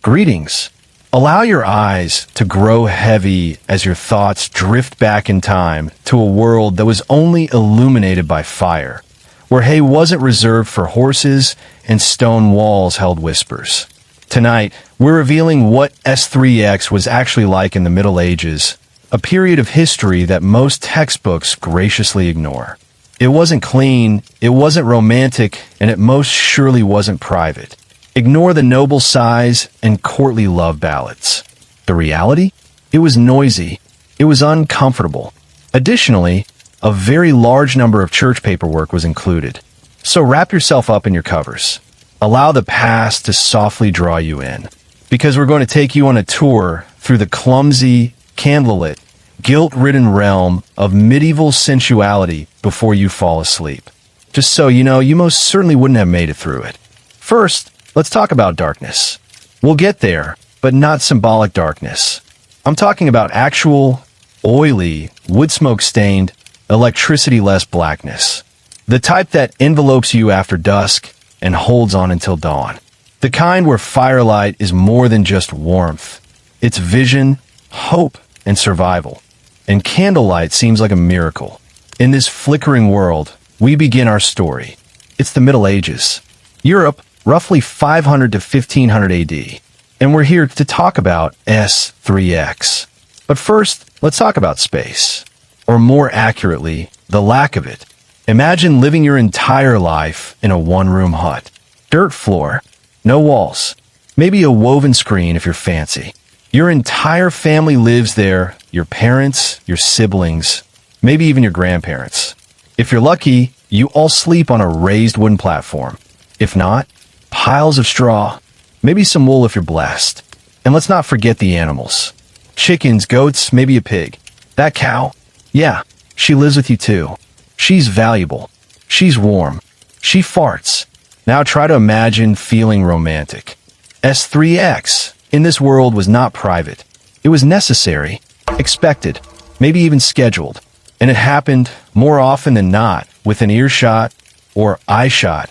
Greetings. Allow your eyes to grow heavy as your thoughts drift back in time to a world that was only illuminated by fire, where hay wasn't reserved for horses and stone walls held whispers. Tonight, we're revealing what S3X was actually like in the Middle Ages, a period of history that most textbooks graciously ignore. It wasn't clean, it wasn't romantic, and it most surely wasn't private. Ignore the noble sighs and courtly love ballads. The reality? It was noisy. It was uncomfortable. Additionally, a very large number of church paperwork was included. So wrap yourself up in your covers. Allow the past to softly draw you in. Because we're going to take you on a tour through the clumsy, candlelit, guilt-ridden realm of medieval sensuality before you fall asleep. Just so you know, you most certainly wouldn't have made it through it. First, let's talk about darkness. We'll get there, but not symbolic darkness. I'm talking about actual, oily, wood smoke-stained, electricity-less blackness. The type that envelopes you after dusk and holds on until dawn. The kind where firelight is more than just warmth. It's vision, hope, and survival. And candlelight seems like a miracle. In this flickering world, we begin our story. It's the Middle Ages. Europe, roughly 500 to 1500 AD. And we're here to talk about S3X. But first, let's talk about space. Or more accurately, the lack of it. Imagine living your entire life in a one-room hut. Dirt floor, no walls, maybe a woven screen if you're fancy. Your entire family lives there, your parents, your siblings, maybe even your grandparents. If you're lucky, you all sleep on a raised wooden platform. If not, piles of straw, maybe some wool if you're blessed. And let's not forget the animals. Chickens, goats, maybe a pig. That cow, yeah, she lives with you too. She's valuable. She's warm. She farts. Now try to imagine feeling romantic. S3X in this world was not private. It was necessary, expected, maybe even scheduled. And it happened more often than not within earshot or eyeshot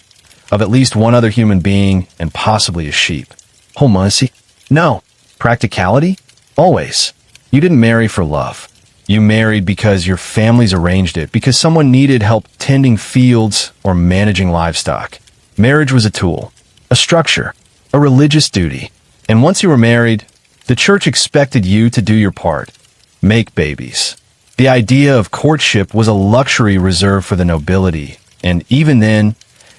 of at least one other human being and possibly a sheep. Homocy? No. Practicality? Always. You didn't marry for love. You married because your families arranged it, because someone needed help tending fields or managing livestock. Marriage was a tool, a structure, a religious duty. And once you were married, the church expected you to do your part. Make babies. The idea of courtship was a luxury reserved for the nobility, and even then,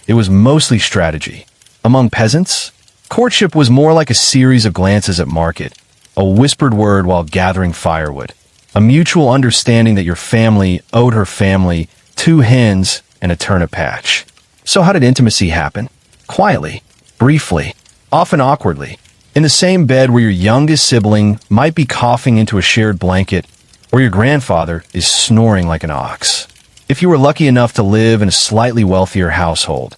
it was mostly strategy. Among peasants, courtship was more like a series of glances at market, a whispered word while gathering firewood, a mutual understanding that your family owed her family 2 hens and a turnip patch. So how did intimacy happen? Quietly, briefly, often awkwardly, in the same bed where your youngest sibling might be coughing into a shared blanket, or your grandfather is snoring like an ox. If you were lucky enough to live in a slightly wealthier household,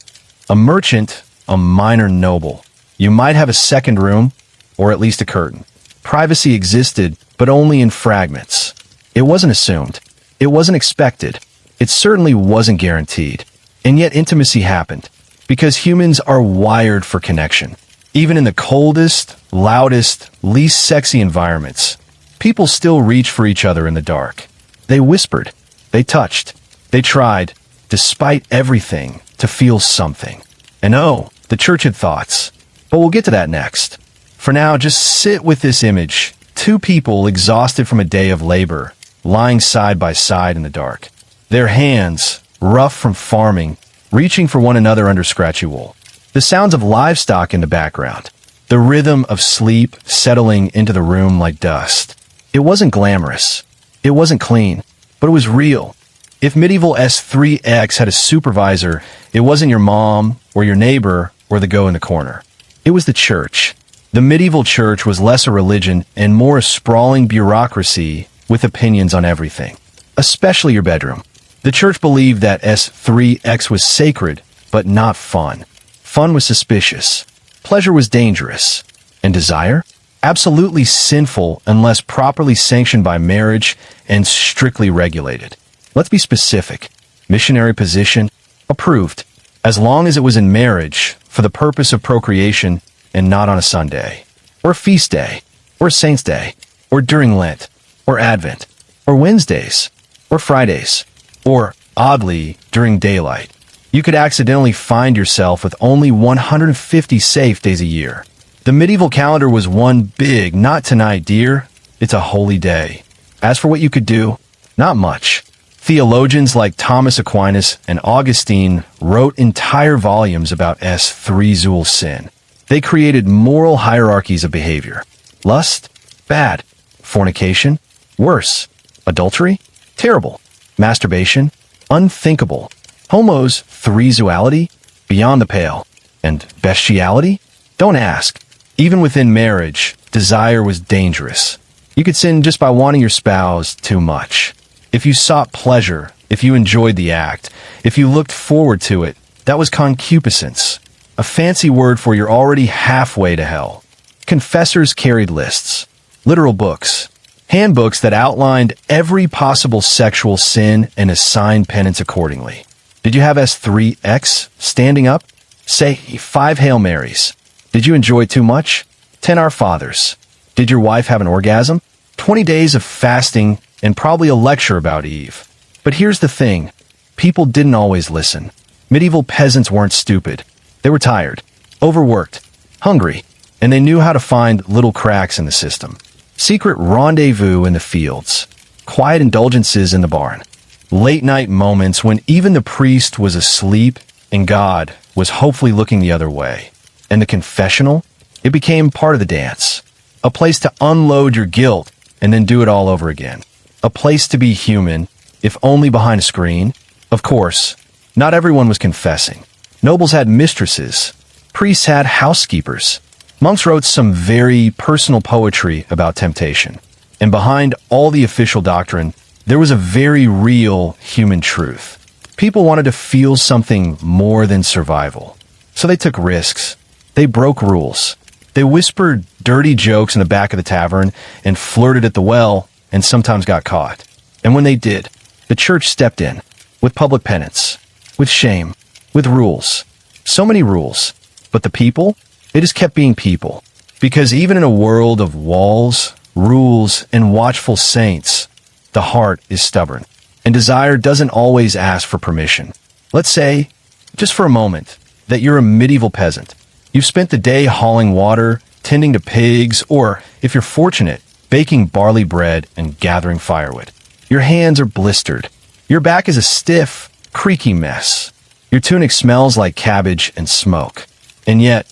a merchant, a minor noble, you might have a second room, or at least a curtain. Privacy existed, but only in fragments. It wasn't assumed. It wasn't expected. It certainly wasn't guaranteed. And yet intimacy happened, because humans are wired for connection. Even in the coldest, loudest, least sexy environments, people still reach for each other in the dark. They whispered. They touched. They tried, despite everything, to feel something. And oh, the church had thoughts. But we'll get to that next. For now, just sit with this image. 2 people exhausted from a day of labor, lying side by side in the dark. Their hands, rough from farming, reaching for one another under scratchy wool. The sounds of livestock in the background. The rhythm of sleep settling into the room like dust. It wasn't glamorous. It wasn't clean. But it was real. If medieval S3X had a supervisor, it wasn't your mom, or your neighbor, or the go in the corner. It was the church. The medieval church was less a religion and more a sprawling bureaucracy with opinions on everything, especially your bedroom. The church believed that S3X was sacred, but not fun. Fun was suspicious. Pleasure was dangerous. And desire? Absolutely sinful unless properly sanctioned by marriage and strictly regulated. Let's be specific. Missionary position? Approved. As long as it was in marriage, for the purpose of procreation, and not on a Sunday. or a feast day, or a saint's day, or during Lent, or Advent, or Wednesdays, or Fridays, or, oddly, during daylight. You could accidentally find yourself with only 150 safe days a year. The medieval calendar was one big, not tonight, dear. It's a holy day. As for what you could do, not much. Theologians like Thomas Aquinas and Augustine wrote entire volumes about S3X sin. They created moral hierarchies of behavior. Lust? Bad. Fornication? Worse. Adultery? Terrible. Masturbation? Unthinkable. Homosexuality? Beyond the pale. And bestiality? Don't ask. Even within marriage, desire was dangerous. You could sin just by wanting your spouse too much. If you sought pleasure, if you enjoyed the act, if you looked forward to it, that was concupiscence, a fancy word for you're already halfway to hell. Confessors carried lists, literal books, handbooks that outlined every possible sexual sin and assigned penance accordingly. Did you have S3X standing up? Say 5 Hail Marys. Did you enjoy too much? 10 Our Fathers. Did your wife have an orgasm? 20 days of fasting and probably a lecture about Eve. But here's the thing. People didn't always listen. Medieval peasants weren't stupid. They were tired, overworked, hungry, and they knew how to find little cracks in the system. Secret rendezvous in the fields, quiet indulgences in the barn, late-night moments when even the priest was asleep and God was hopefully looking the other way. And the confessional? It became part of the dance. A place to unload your guilt and then do it all over again. A place to be human, if only behind a screen. Of course, not everyone was confessing. Nobles had mistresses. Priests had housekeepers. Monks wrote some very personal poetry about temptation. And behind all the official doctrine, there was a very real human truth. People wanted to feel something more than survival. So they took risks. They broke rules. They whispered dirty jokes in the back of the tavern and flirted at the well and sometimes got caught. And when they did, the church stepped in, with public penance, with shame, with rules. So many rules. But the people? They just kept being people. Because even in a world of walls, rules, and watchful saints, the heart is stubborn. And desire doesn't always ask for permission. Let's say, just for a moment, that you're a medieval peasant. You've spent the day hauling water, tending to pigs, or, if you're fortunate, baking barley bread and gathering firewood. Your hands are blistered. Your back is a stiff, creaky mess. Your tunic smells like cabbage and smoke. And yet,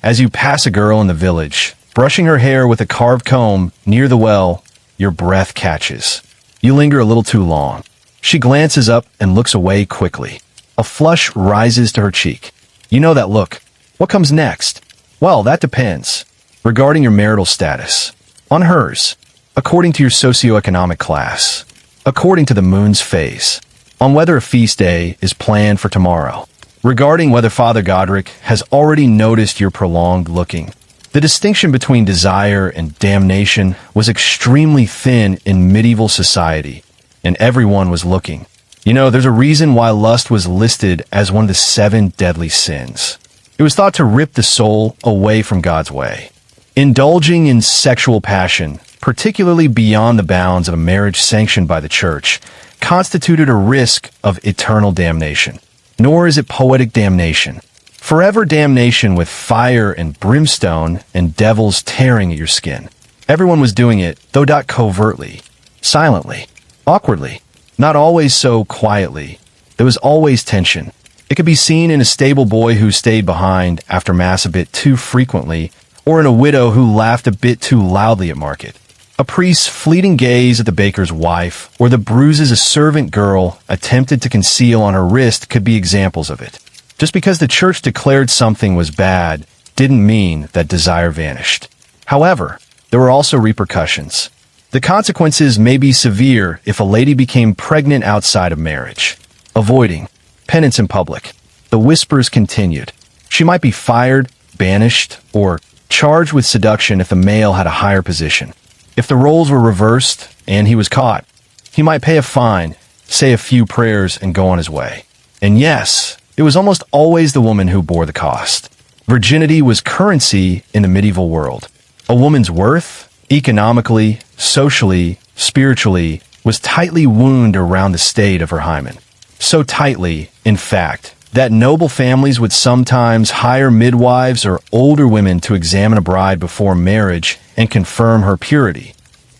as you pass a girl in the village, brushing her hair with a carved comb near the well, your breath catches. You linger a little too long. She glances up and looks away quickly. A flush rises to her cheek. You know that look. What comes next? Well, that depends. Regarding your marital status. On hers. According to your socioeconomic class. According to the moon's phase. On whether a feast day is planned for tomorrow. Regarding whether Father Godric has already noticed your prolonged looking. The distinction between desire and damnation was extremely thin in medieval society, and everyone was looking. You know, there's a reason why lust was listed as one of the 7 deadly sins. It was thought to rip the soul away from God's way. Indulging in sexual passion, particularly beyond the bounds of a marriage sanctioned by the church, constituted a risk of eternal damnation. Nor is it poetic damnation. Forever damnation with fire and brimstone and devils tearing at your skin. Everyone was doing it, though not covertly, silently, awkwardly, not always so quietly. There was always tension. It could be seen in a stable boy who stayed behind after mass a bit too frequently, or in a widow who laughed a bit too loudly at market. A priest's fleeting gaze at the baker's wife, or the bruises a servant girl attempted to conceal on her wrist could be examples of it. Just because the church declared something was bad didn't mean that desire vanished. However, there were also repercussions. The consequences may be severe if a lady became pregnant outside of marriage. Avoiding penance in public. The whispers continued. She might be fired, banished, or charged with seduction if the male had a higher position. If the roles were reversed and he was caught, he might pay a fine, say a few prayers, and go on his way. And yes, it was almost always the woman who bore the cost. Virginity was currency in the medieval world. A woman's worth, economically, socially, spiritually, was tightly wound around the state of her hymen. So tightly, in fact, that noble families would sometimes hire midwives or older women to examine a bride before marriage and confirm her purity.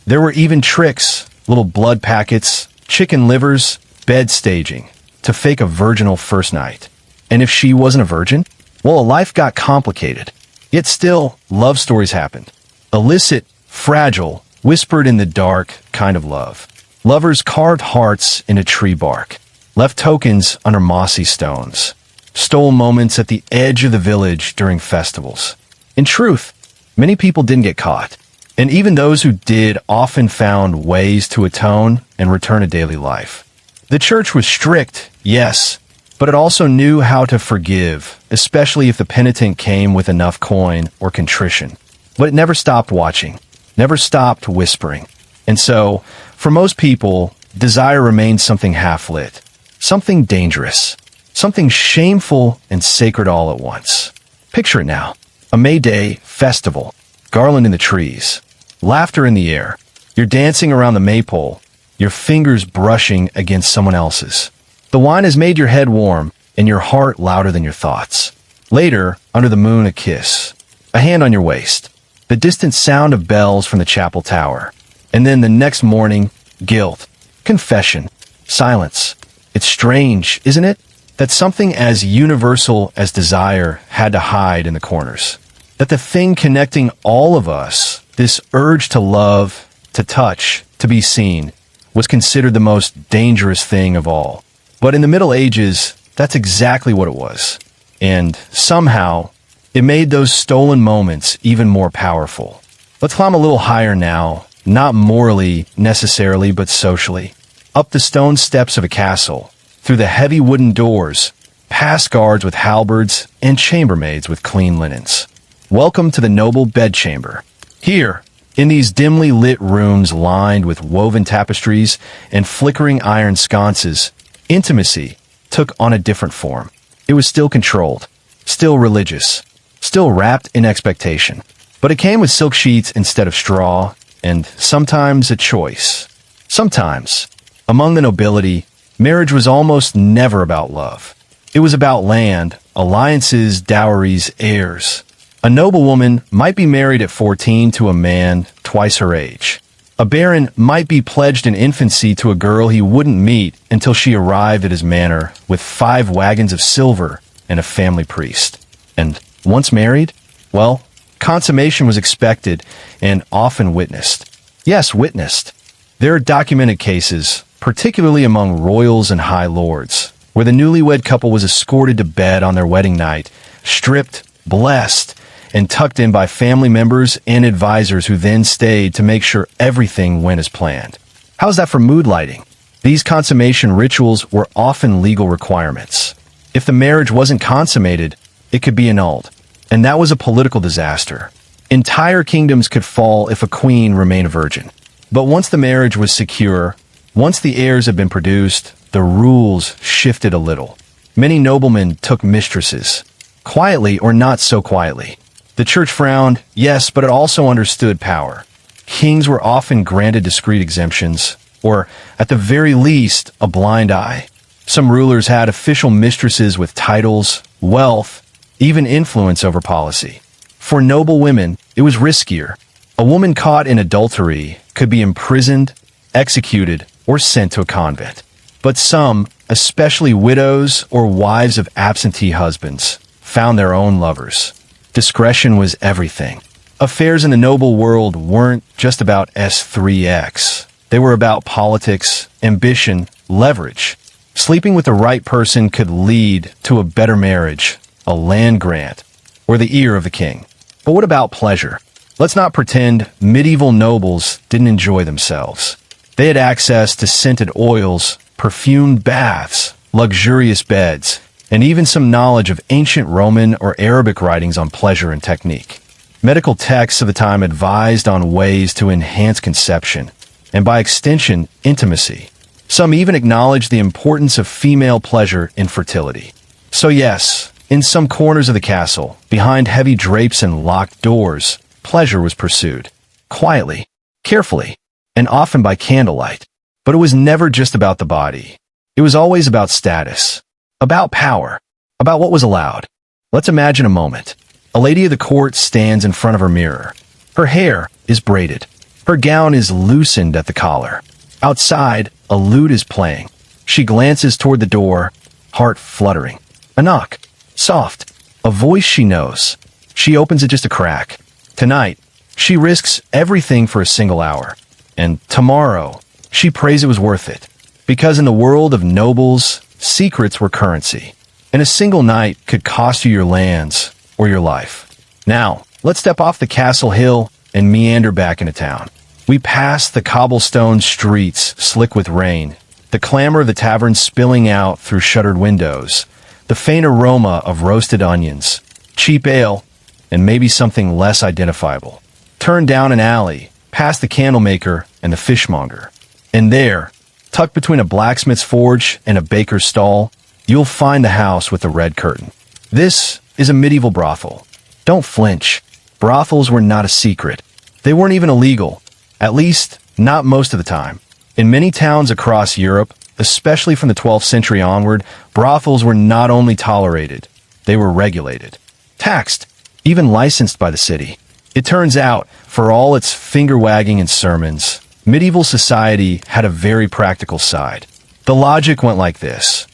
There were even tricks, little blood packets, chicken livers, bed staging, to fake a virginal first night. And if she wasn't a virgin, well, life got complicated. Yet still, love stories happened. Illicit, fragile, whispered in the dark kind of love. Lovers carved hearts into tree bark, left tokens under mossy stones, stole moments at the edge of the village during festivals. In truth, many people didn't get caught, and even those who did often found ways to atone and return to daily life. The church was strict, yes, but it also knew how to forgive, especially if the penitent came with enough coin or contrition. But it never stopped watching, never stopped whispering. And so, for most people, desire remained something half-lit, something dangerous, something shameful and sacred all at once. Picture it now. A May Day festival, garland in the trees, laughter in the air. You're dancing around the maypole, your fingers brushing against someone else's. The wine has made your head warm and your heart louder than your thoughts. Later, under the moon, a kiss, a hand on your waist, the distant sound of bells from the chapel tower. And then the next morning, guilt, confession, silence. It's strange, isn't it, that something as universal as desire had to hide in the corners. That the thing connecting all of us, this urge to love, to touch, to be seen, was considered the most dangerous thing of all. But in the Middle Ages, that's exactly what it was. And somehow, it made those stolen moments even more powerful. Let's climb a little higher now, not morally necessarily, but socially. Up the stone steps of a castle, through the heavy wooden doors, past guards with halberds and chambermaids with clean linens. Welcome to the noble bedchamber. Here, in these dimly lit rooms lined with woven tapestries and flickering iron sconces, intimacy took on a different form. It was still controlled, still religious, still wrapped in expectation. But it came with silk sheets instead of straw, and sometimes a choice. Sometimes, among the nobility, marriage was almost never about love. It was about land, alliances, dowries, heirs. A noblewoman might be married at 14 to a man twice her age. A baron might be pledged in infancy to a girl he wouldn't meet until she arrived at his manor with 5 wagons of silver and a family priest. And once married, well, consummation was expected and often witnessed. Yes, witnessed. There are documented cases, particularly among royals and high lords, where the newlywed couple was escorted to bed on their wedding night, stripped, blessed, and tucked in by family members and advisors who then stayed to make sure everything went as planned. How's that for mood lighting? These consummation rituals were often legal requirements. If the marriage wasn't consummated, it could be annulled. And that was a political disaster. Entire kingdoms could fall if a queen remained a virgin. But once the marriage was secure, once the heirs had been produced, the rules shifted a little. Many noblemen took mistresses, quietly or not so quietly. The church frowned, yes, but it also understood power. Kings were often granted discreet exemptions, or, at the very least, a blind eye. Some rulers had official mistresses with titles, wealth, even influence over policy. For noble women, it was riskier. A woman caught in adultery could be imprisoned, executed, or sent to a convent. But some, especially widows or wives of absentee husbands, found their own lovers. Discretion was everything. Affairs in the noble world weren't just about S3X. They were about politics, ambition, leverage. Sleeping with the right person could lead to a better marriage, a land grant, or the ear of the king. But what about pleasure? Let's not pretend medieval nobles didn't enjoy themselves. They had access to scented oils, perfumed baths, luxurious beds, and even some knowledge of ancient Roman or Arabic writings on pleasure and technique. Medical texts of the time advised on ways to enhance conception, and by extension, intimacy. Some even acknowledged the importance of female pleasure in fertility. So yes, in some corners of the castle, behind heavy drapes and locked doors, pleasure was pursued. Quietly, carefully, and often by candlelight. But it was never just about the body. It was always about status, about power, about what was allowed. Let's imagine a moment. A lady of the court stands in front of her mirror. Her hair is braided. Her gown is loosened at the collar. Outside, a lute is playing. She glances toward the door, heart fluttering. A knock. Soft. A voice she knows. She opens it just a crack. Tonight, she risks everything for a single hour. And tomorrow, she prays it was worth it. Because in the world of nobles, secrets were currency. And a single night could cost you your lands or your life. Now, let's step off the castle hill and meander back into town. We pass the cobblestone streets slick with rain, the clamor of the tavern spilling out through shuttered windows, the faint aroma of roasted onions, cheap ale, and maybe something less identifiable. Turn down an alley, past the candlemaker and the fishmonger. And there, tucked between a blacksmith's forge and a baker's stall, you'll find the house with the red curtain. This is a medieval brothel. Don't flinch. Brothels were not a secret. They weren't even illegal. At least, not most of the time. In many towns across Europe, especially from the 12th century onward, brothels were not only tolerated, they were regulated. Taxed, even licensed by the city. It turns out, for all its finger-wagging and sermons, medieval society had a very practical side. The logic went like this.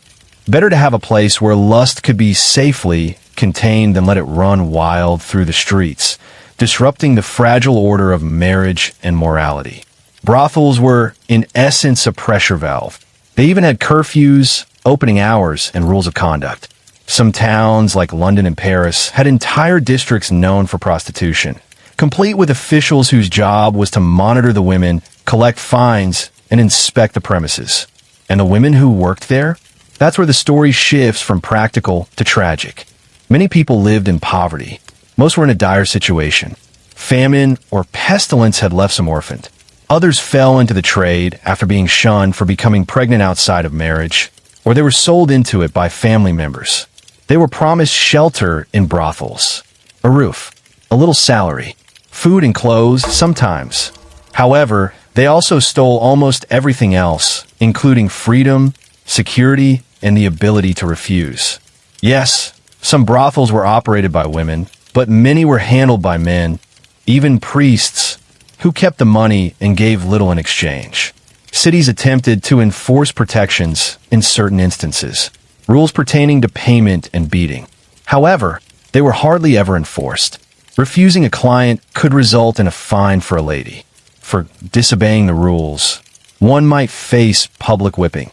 Better to have a place where lust could be safely contained than let it run wild through the streets, disrupting the fragile order of marriage and morality. Brothels were, in essence, a pressure valve. They even had curfews, opening hours, and rules of conduct. Some towns, like London and Paris, had entire districts known for prostitution, complete with officials whose job was to monitor the women, collect fines, and inspect the premises. And the women who worked there? That's where the story shifts from practical to tragic. Many people lived in poverty. Most were in a dire situation. Famine or pestilence had left some orphaned. Others fell into the trade after being shunned for becoming pregnant outside of marriage, or they were sold into it by family members. They were promised shelter in brothels, a roof, a little salary, food and clothes sometimes. However, they also stole almost everything else, including freedom, security, and the ability to refuse. Yes, some brothels were operated by women, but many were handled by men, even priests, who kept the money and gave little in exchange. Cities attempted to enforce protections in certain instances, rules pertaining to payment and beating. However, they were hardly ever enforced. Refusing a client could result in a fine for a lady. For disobeying the rules, one might face public whipping.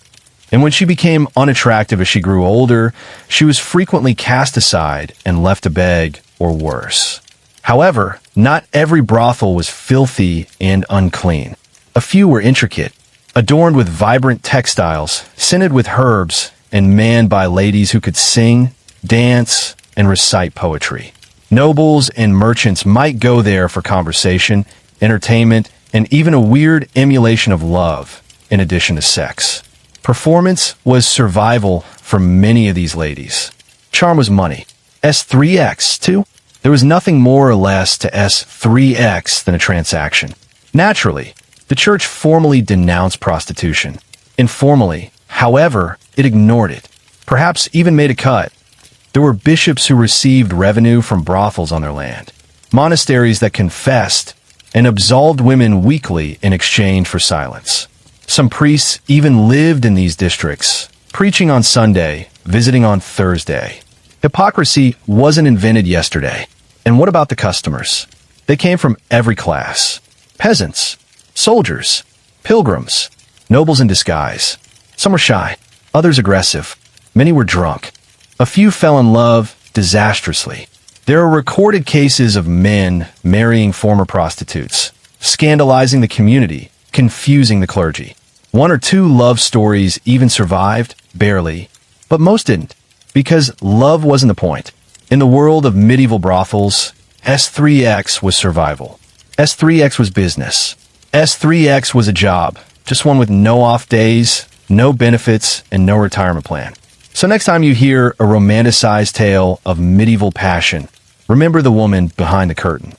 And when she became unattractive as she grew older, she was frequently cast aside and left to beg or worse. However, not every brothel was filthy and unclean. A few were intricate, adorned with vibrant textiles, scented with herbs, and manned by ladies who could sing, dance, and recite poetry. Nobles and merchants might go there for conversation, entertainment, and even a weird emulation of love, in addition to sex. Performance was survival for many of these ladies. Charm was money. S3X, too? There was nothing more or less to S3X than a transaction. Naturally, the church formally denounced prostitution. Informally, however, it ignored it, perhaps even made a cut. There were bishops who received revenue from brothels on their land, monasteries that confessed and absolved women weekly in exchange for silence. Some priests even lived in these districts, preaching on Sunday, visiting on Thursday. Hypocrisy wasn't invented yesterday. And what about the customers? They came from every class. Peasants, soldiers, pilgrims, nobles in disguise. Some were shy, others aggressive. Many were drunk. A few fell in love disastrously. There are recorded cases of men marrying former prostitutes, scandalizing the community, confusing the clergy. One or two love stories even survived, barely, but most didn't, because love wasn't the point. In the world of medieval brothels, S3X was survival. S3X was business. S3X was a job, just one with no off days, no benefits, and no retirement plan. So next time you hear a romanticized tale of medieval passion, remember the woman behind the curtain.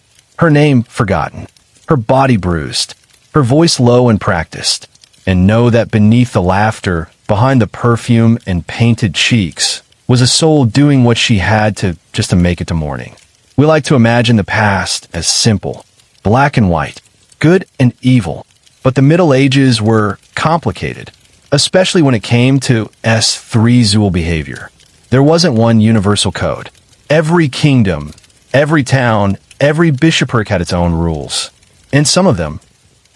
her name forgotten, her body bruised, her voice low and practiced. And know that beneath the laughter, behind the perfume and painted cheeks, was a soul doing what she had to just to make it to morning. We like to imagine the past as simple, black and white, good and evil. But the Middle Ages were complicated, especially when it came to S3X behavior. There wasn't one universal code. Every kingdom, every town, every bishopric had its own rules. And some of them,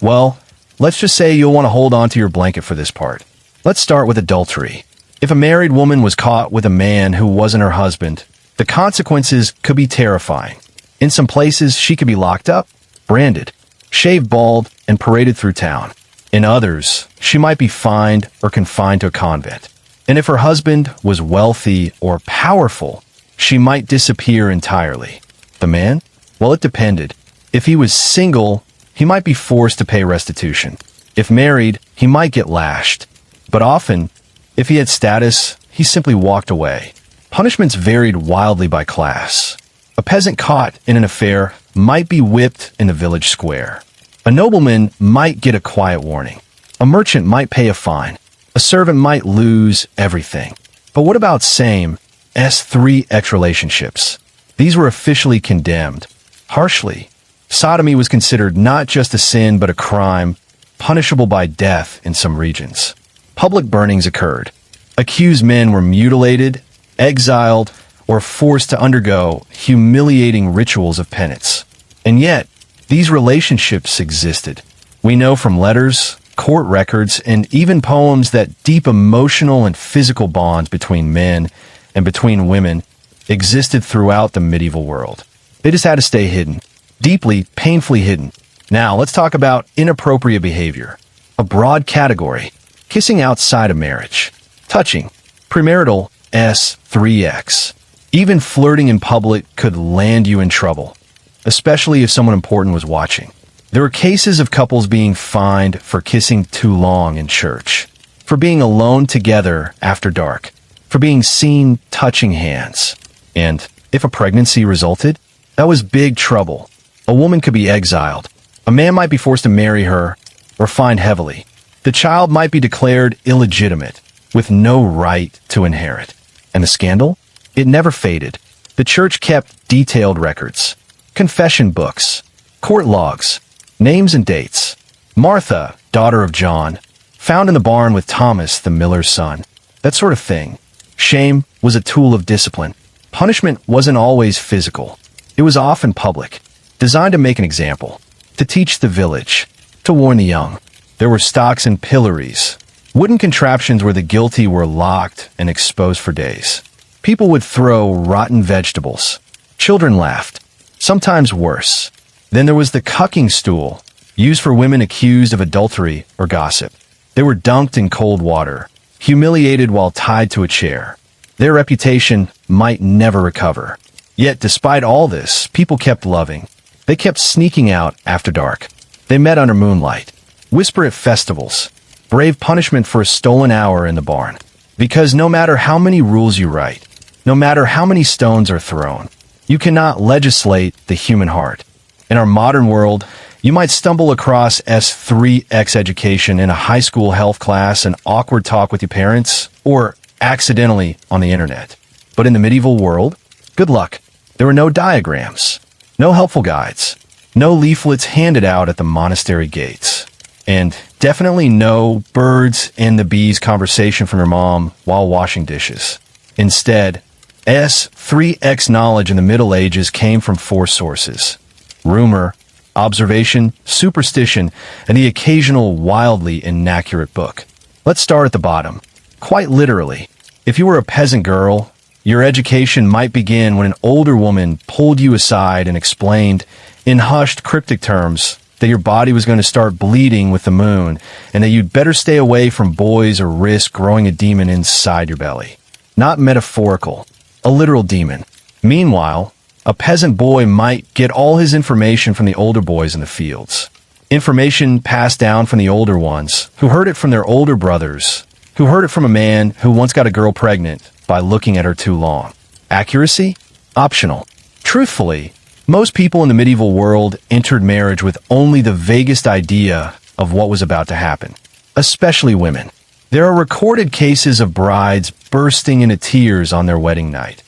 well, let's just say you'll want to hold on to your blanket for this part. Let's start with adultery. If a married woman was caught with a man who wasn't her husband, the consequences could be terrifying. In some places, she could be locked up, branded, shaved bald, and paraded through town. In others, she might be fined or confined to a convent. And if her husband was wealthy or powerful, she might disappear entirely. The man? Well, it depended. If he was single, he might be forced to pay restitution. If married, he might get lashed. But often, if he had status, he simply walked away. Punishments varied wildly by class. A peasant caught in an affair might be whipped in the village square. A nobleman might get a quiet warning. A merchant might pay a fine. A servant might lose everything. But what about same S3X relationships? These were officially condemned. Harshly. Sodomy was considered not just a sin but a crime, punishable by death in some regions. Public burnings occurred. Accused men were mutilated, exiled, or forced to undergo humiliating rituals of penance. And yet, these relationships existed. We know from letters, court records, and even poems that deep emotional and physical bonds between men and between women existed throughout the medieval world. They just had to stay hidden. Deeply, painfully hidden. Now, let's talk about inappropriate behavior. A broad category. Kissing outside of marriage. Touching. Premarital S3X. Even flirting in public could land you in trouble, especially if someone important was watching. There were cases of couples being fined for kissing too long in church, for being alone together after dark, for being seen touching hands. And if a pregnancy resulted, that was big trouble. A woman could be exiled. A man might be forced to marry her or fined heavily. The child might be declared illegitimate, with no right to inherit. And the scandal? It never faded. The church kept detailed records, confession books, court logs, names and dates. Martha, daughter of John, found in the barn with Thomas, the miller's son. That sort of thing. Shame was a tool of discipline. Punishment wasn't always physical. It was often public, designed to make an example, to teach the village, to warn the young. There were stocks and pillories, wooden contraptions where the guilty were locked and exposed for days. People would throw rotten vegetables. Children laughed, sometimes worse. Then there was the cucking stool, used for women accused of adultery or gossip. They were dunked in cold water, humiliated while tied to a chair. Their reputation might never recover. Yet despite all this, people kept loving. They kept sneaking out after dark. They met under moonlight, whisper at festivals, brave punishment for a stolen hour in the barn. Because no matter how many rules you write, no matter how many stones are thrown, you cannot legislate the human heart. In our modern world, you might stumble across S3X education in a high school health class, an awkward talk with your parents, or accidentally on the internet. But in the medieval world, good luck. There were no diagrams, no helpful guides, no leaflets handed out at the monastery gates, and definitely no birds and the bees conversation from your mom while washing dishes. Instead, S3X knowledge in the Middle Ages came from four sources: rumor, observation, superstition, and the occasional wildly inaccurate book. Let's start at the bottom. Quite literally, if you were a peasant girl, your education might begin when an older woman pulled you aside and explained, in hushed, cryptic terms, that your body was going to start bleeding with the moon and that you'd better stay away from boys or risk growing a demon inside your belly. Not metaphorical, a literal demon. Meanwhile, a peasant boy might get all his information from the older boys in the fields. Information passed down from the older ones, who heard it from their older brothers, who heard it from a man who once got a girl pregnant by looking at her too long. Accuracy? Optional. Truthfully, Most people in the medieval world entered marriage with only the vaguest idea of what was about to happen, especially women. There are recorded cases of brides bursting into tears on their wedding night,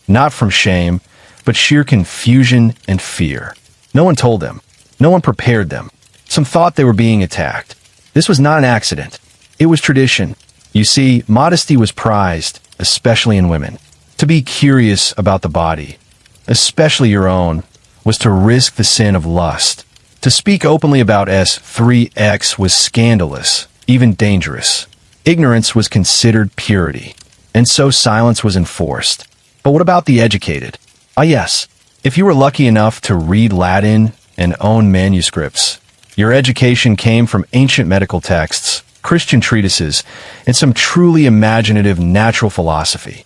not from shame, but sheer confusion and fear. No one told them. No one prepared them. Some thought they were being attacked. This was not an accident. It was tradition. You see, modesty was prized, especially in women. To be curious about the body, especially your own, was to risk the sin of lust. To speak openly about S3X was scandalous, even dangerous. Ignorance was considered purity, and so silence was enforced. But what about the educated? Ah yes, if you were lucky enough to read Latin and own manuscripts, your education came from ancient medical texts, Christian treatises, and some truly imaginative natural philosophy.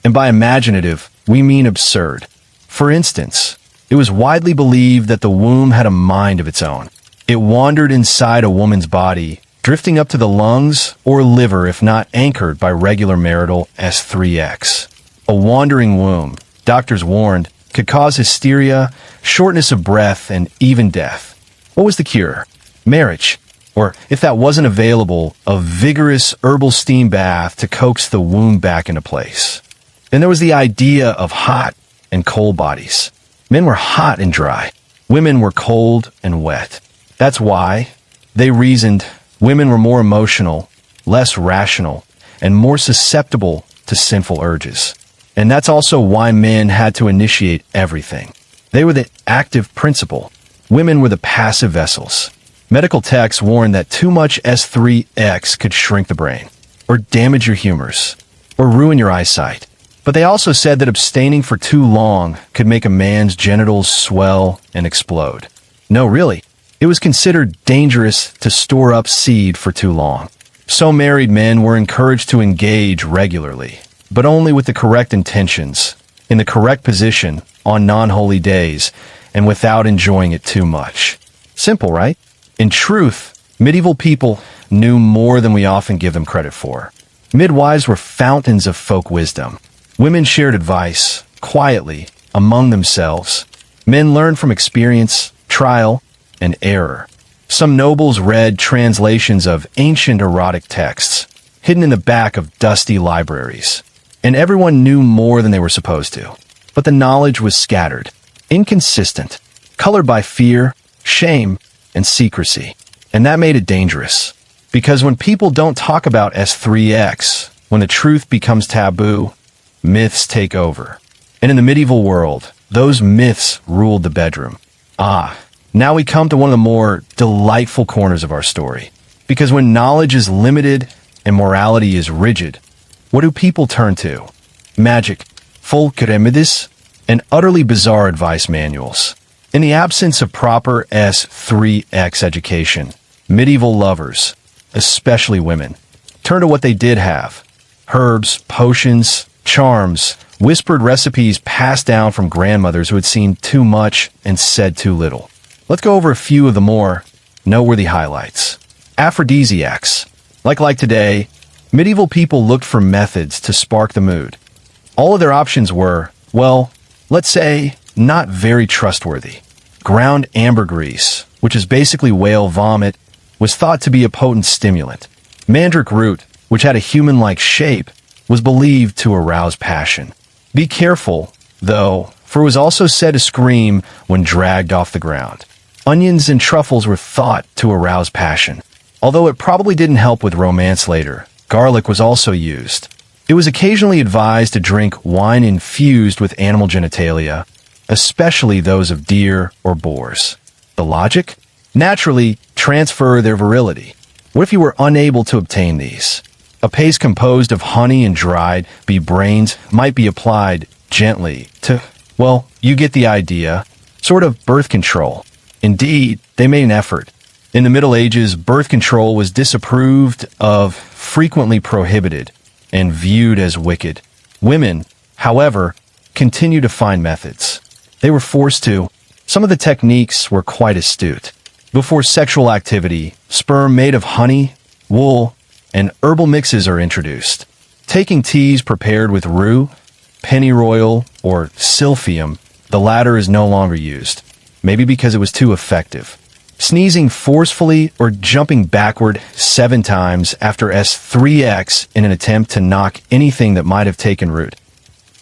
And by imaginative, we mean absurd. For instance, it was widely believed that the womb had a mind of its own. It wandered inside a woman's body, drifting up to the lungs or liver if not anchored by regular marital S3X. A wandering womb, doctors warned, could cause hysteria, shortness of breath, and even death. What was the cure? Marriage. Or, if that wasn't available, a vigorous herbal steam bath to coax the womb back into place. Then there was the idea of hot and cold bodies. Men were hot and dry. Women were cold and wet. That's why, they reasoned, women were more emotional, less rational, and more susceptible to sinful urges. And that's also why men had to initiate everything. They were the active principle. Women were the passive vessels. Medical texts warned that too much S3X could shrink the brain, or damage your humors, or ruin your eyesight. But they also said that abstaining for too long could make a man's genitals swell and explode. No, really. It was considered dangerous to store up seed for too long. So married men were encouraged to engage regularly, but only with the correct intentions, in the correct position, on non-holy days, and without enjoying it too much. Simple, right? In truth, medieval people knew more than we often give them credit for. Midwives were fountains of folk wisdom. Women shared advice, quietly, among themselves. Men learned from experience, trial, and error. Some nobles read translations of ancient erotic texts, hidden in the back of dusty libraries. And everyone knew more than they were supposed to. But the knowledge was scattered, inconsistent, colored by fear, shame, and secrecy. And that made it dangerous. Because when people don't talk about S3X, when the truth becomes taboo, myths take over. And in the medieval world, those myths ruled the bedroom. Now we come to one of the more delightful corners of our story. Because when knowledge is limited and morality is rigid, what do people turn to? Magic, folk remedies, and utterly bizarre advice manuals. In the absence of proper S3X education, medieval lovers, especially women, turn to what they did have. Herbs, potions, charms, whispered recipes passed down from grandmothers who had seen too much and said too little. Let's go over a few of the more noteworthy highlights. Aphrodisiacs. Like today, medieval people looked for methods to spark the mood. All of their options were, well, let's say, not very trustworthy. Ground ambergris, which is basically whale vomit, was thought to be a potent stimulant. Mandrake root, which had a human-like shape, was believed to arouse passion. Be careful, though, for it was also said to scream when dragged off the ground. Onions and truffles were thought to arouse passion. Although it probably didn't help with romance later, garlic was also used. It was occasionally advised to drink wine infused with animal genitalia, especially those of deer or boars. The logic? Naturally, transfer their virility. What if you were unable to obtain these? A paste composed of honey and dried bee brains might be applied gently to, well, you get the idea, sort of birth control. Indeed, they made an effort. In the Middle Ages, birth control was disapproved of, frequently prohibited, and viewed as wicked. Women, however, continued to find methods. They were forced to. Some of the techniques were quite astute. Before sexual activity, sperm made of honey, wool, and herbal mixes are introduced. Taking teas prepared with rue, pennyroyal, or silphium The latter is no longer used, maybe because it was too effective. Sneezing forcefully or jumping backward 7 times after S3X in an attempt to knock anything that might have taken root.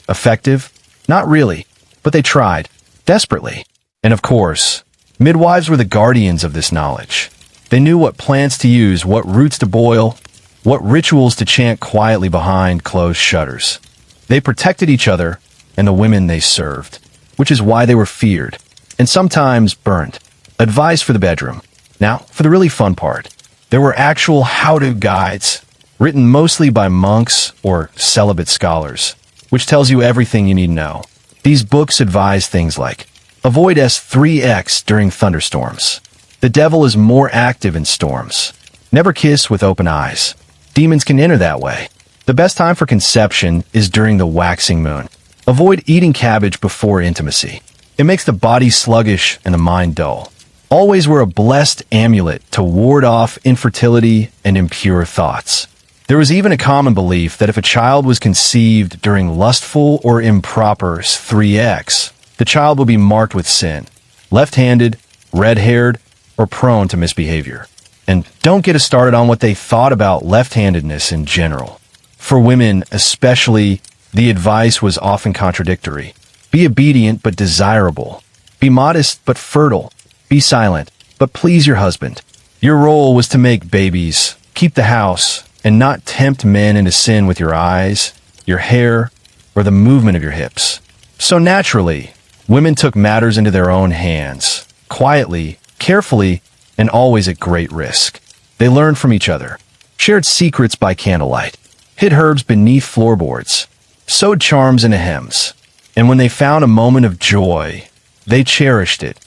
Effective? Not really, but they tried, desperately. And of course, midwives were the guardians of this knowledge. They knew what plants to use, what roots to boil, what rituals to chant quietly behind closed shutters. They protected each other and the women they served, which is why they were feared, and sometimes burned. Advice for the bedroom. Now, for the really fun part. There were actual how-to guides, written mostly by monks or celibate scholars, which tells you everything you need to know. These books advise things like, avoid S3X during thunderstorms. The devil is more active in storms. Never kiss with open eyes. Demons can enter that way. The best time for conception is during the waxing moon. Avoid eating cabbage before intimacy. It makes the body sluggish and the mind dull. Always wear a blessed amulet to ward off infertility and impure thoughts. There was even a common belief that if a child was conceived during lustful or improper S3X, the child would be marked with sin, left-handed, red-haired, or prone to misbehavior. And don't get us started on what they thought about left-handedness in general. For women, especially, the advice was often contradictory. Be obedient but desirable. Be modest but fertile. Be silent, but please your husband. Your role was to make babies, keep the house, and not tempt men into sin with your eyes, your hair, or the movement of your hips. So naturally, women took matters into their own hands, quietly, carefully, and always at great risk. They learned from each other, shared secrets by candlelight, hid herbs beneath floorboards, sewed charms into hems, and when they found a moment of joy, they cherished it,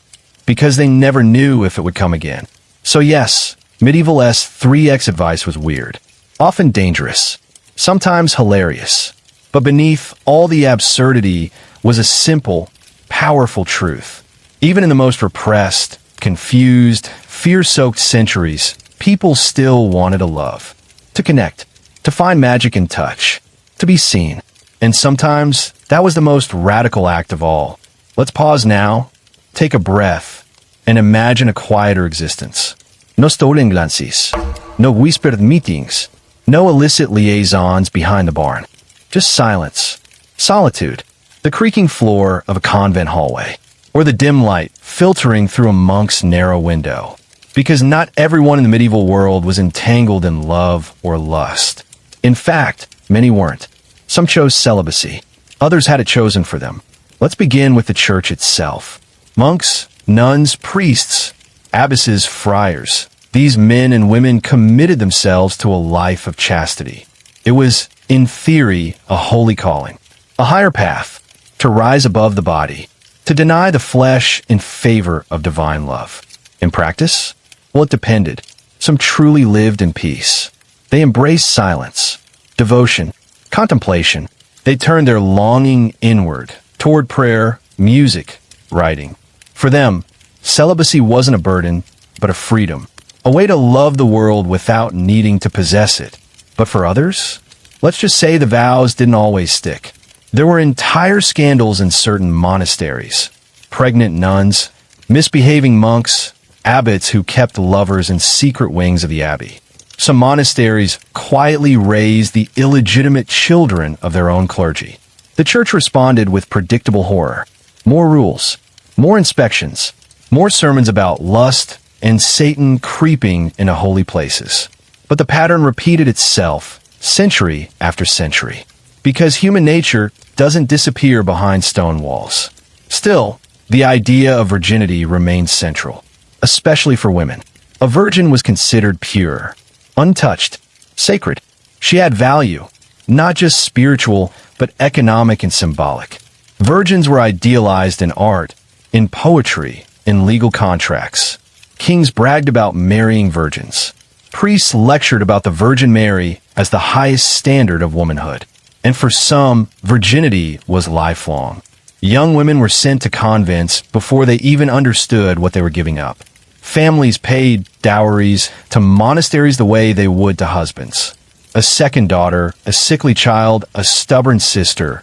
because they never knew if it would come again. So yes, medieval S3X advice was weird, often dangerous, sometimes hilarious, but beneath all the absurdity was a simple, powerful truth. Even in the most repressed, confused, fear-soaked centuries, people still wanted to love, to connect, to find magic in touch, to be seen. And sometimes that was the most radical act of all. Let's pause now, take a breath, and imagine a quieter existence. No stolen glances, no whispered meetings, no illicit liaisons behind the barn. Just silence, solitude, the creaking floor of a convent hallway, or the dim light filtering through a monk's narrow window. Because not everyone in the medieval world was entangled in love or lust. In fact, many weren't. Some chose celibacy. Others had it chosen for them. Let's begin with the church itself. Monks, nuns, priests, abbesses, friars. These men and women committed themselves to a life of chastity. It was, in theory, a holy calling, a higher path, to rise above the body, to deny the flesh in favor of divine love. In practice? Well, it depended. Some truly lived in peace. They embraced silence, devotion, contemplation. They turned their longing inward, toward prayer, music, writing. For them, celibacy wasn't a burden, but a freedom, a way to love the world without needing to possess it. But for others, let's just say the vows didn't always stick. There were entire scandals in certain monasteries, pregnant nuns, misbehaving monks, abbots who kept lovers in secret wings of the abbey. Some monasteries quietly raised the illegitimate children of their own clergy. The church responded with predictable horror. More rules, more inspections, more sermons about lust and Satan creeping into holy places. But the pattern repeated itself century after century, because human nature doesn't disappear behind stone walls. Still, the idea of virginity remained central, especially for women. A virgin was considered pure, untouched, sacred. She had value, not just spiritual, but economic and symbolic. Virgins were idealized in art, in poetry, in legal contracts. Kings bragged about marrying virgins. Priests lectured about the Virgin Mary as the highest standard of womanhood. And for some, virginity was lifelong. Young women were sent to convents before they even understood what they were giving up. Families paid dowries to monasteries the way they would to husbands. A second daughter, a sickly child, a stubborn sister,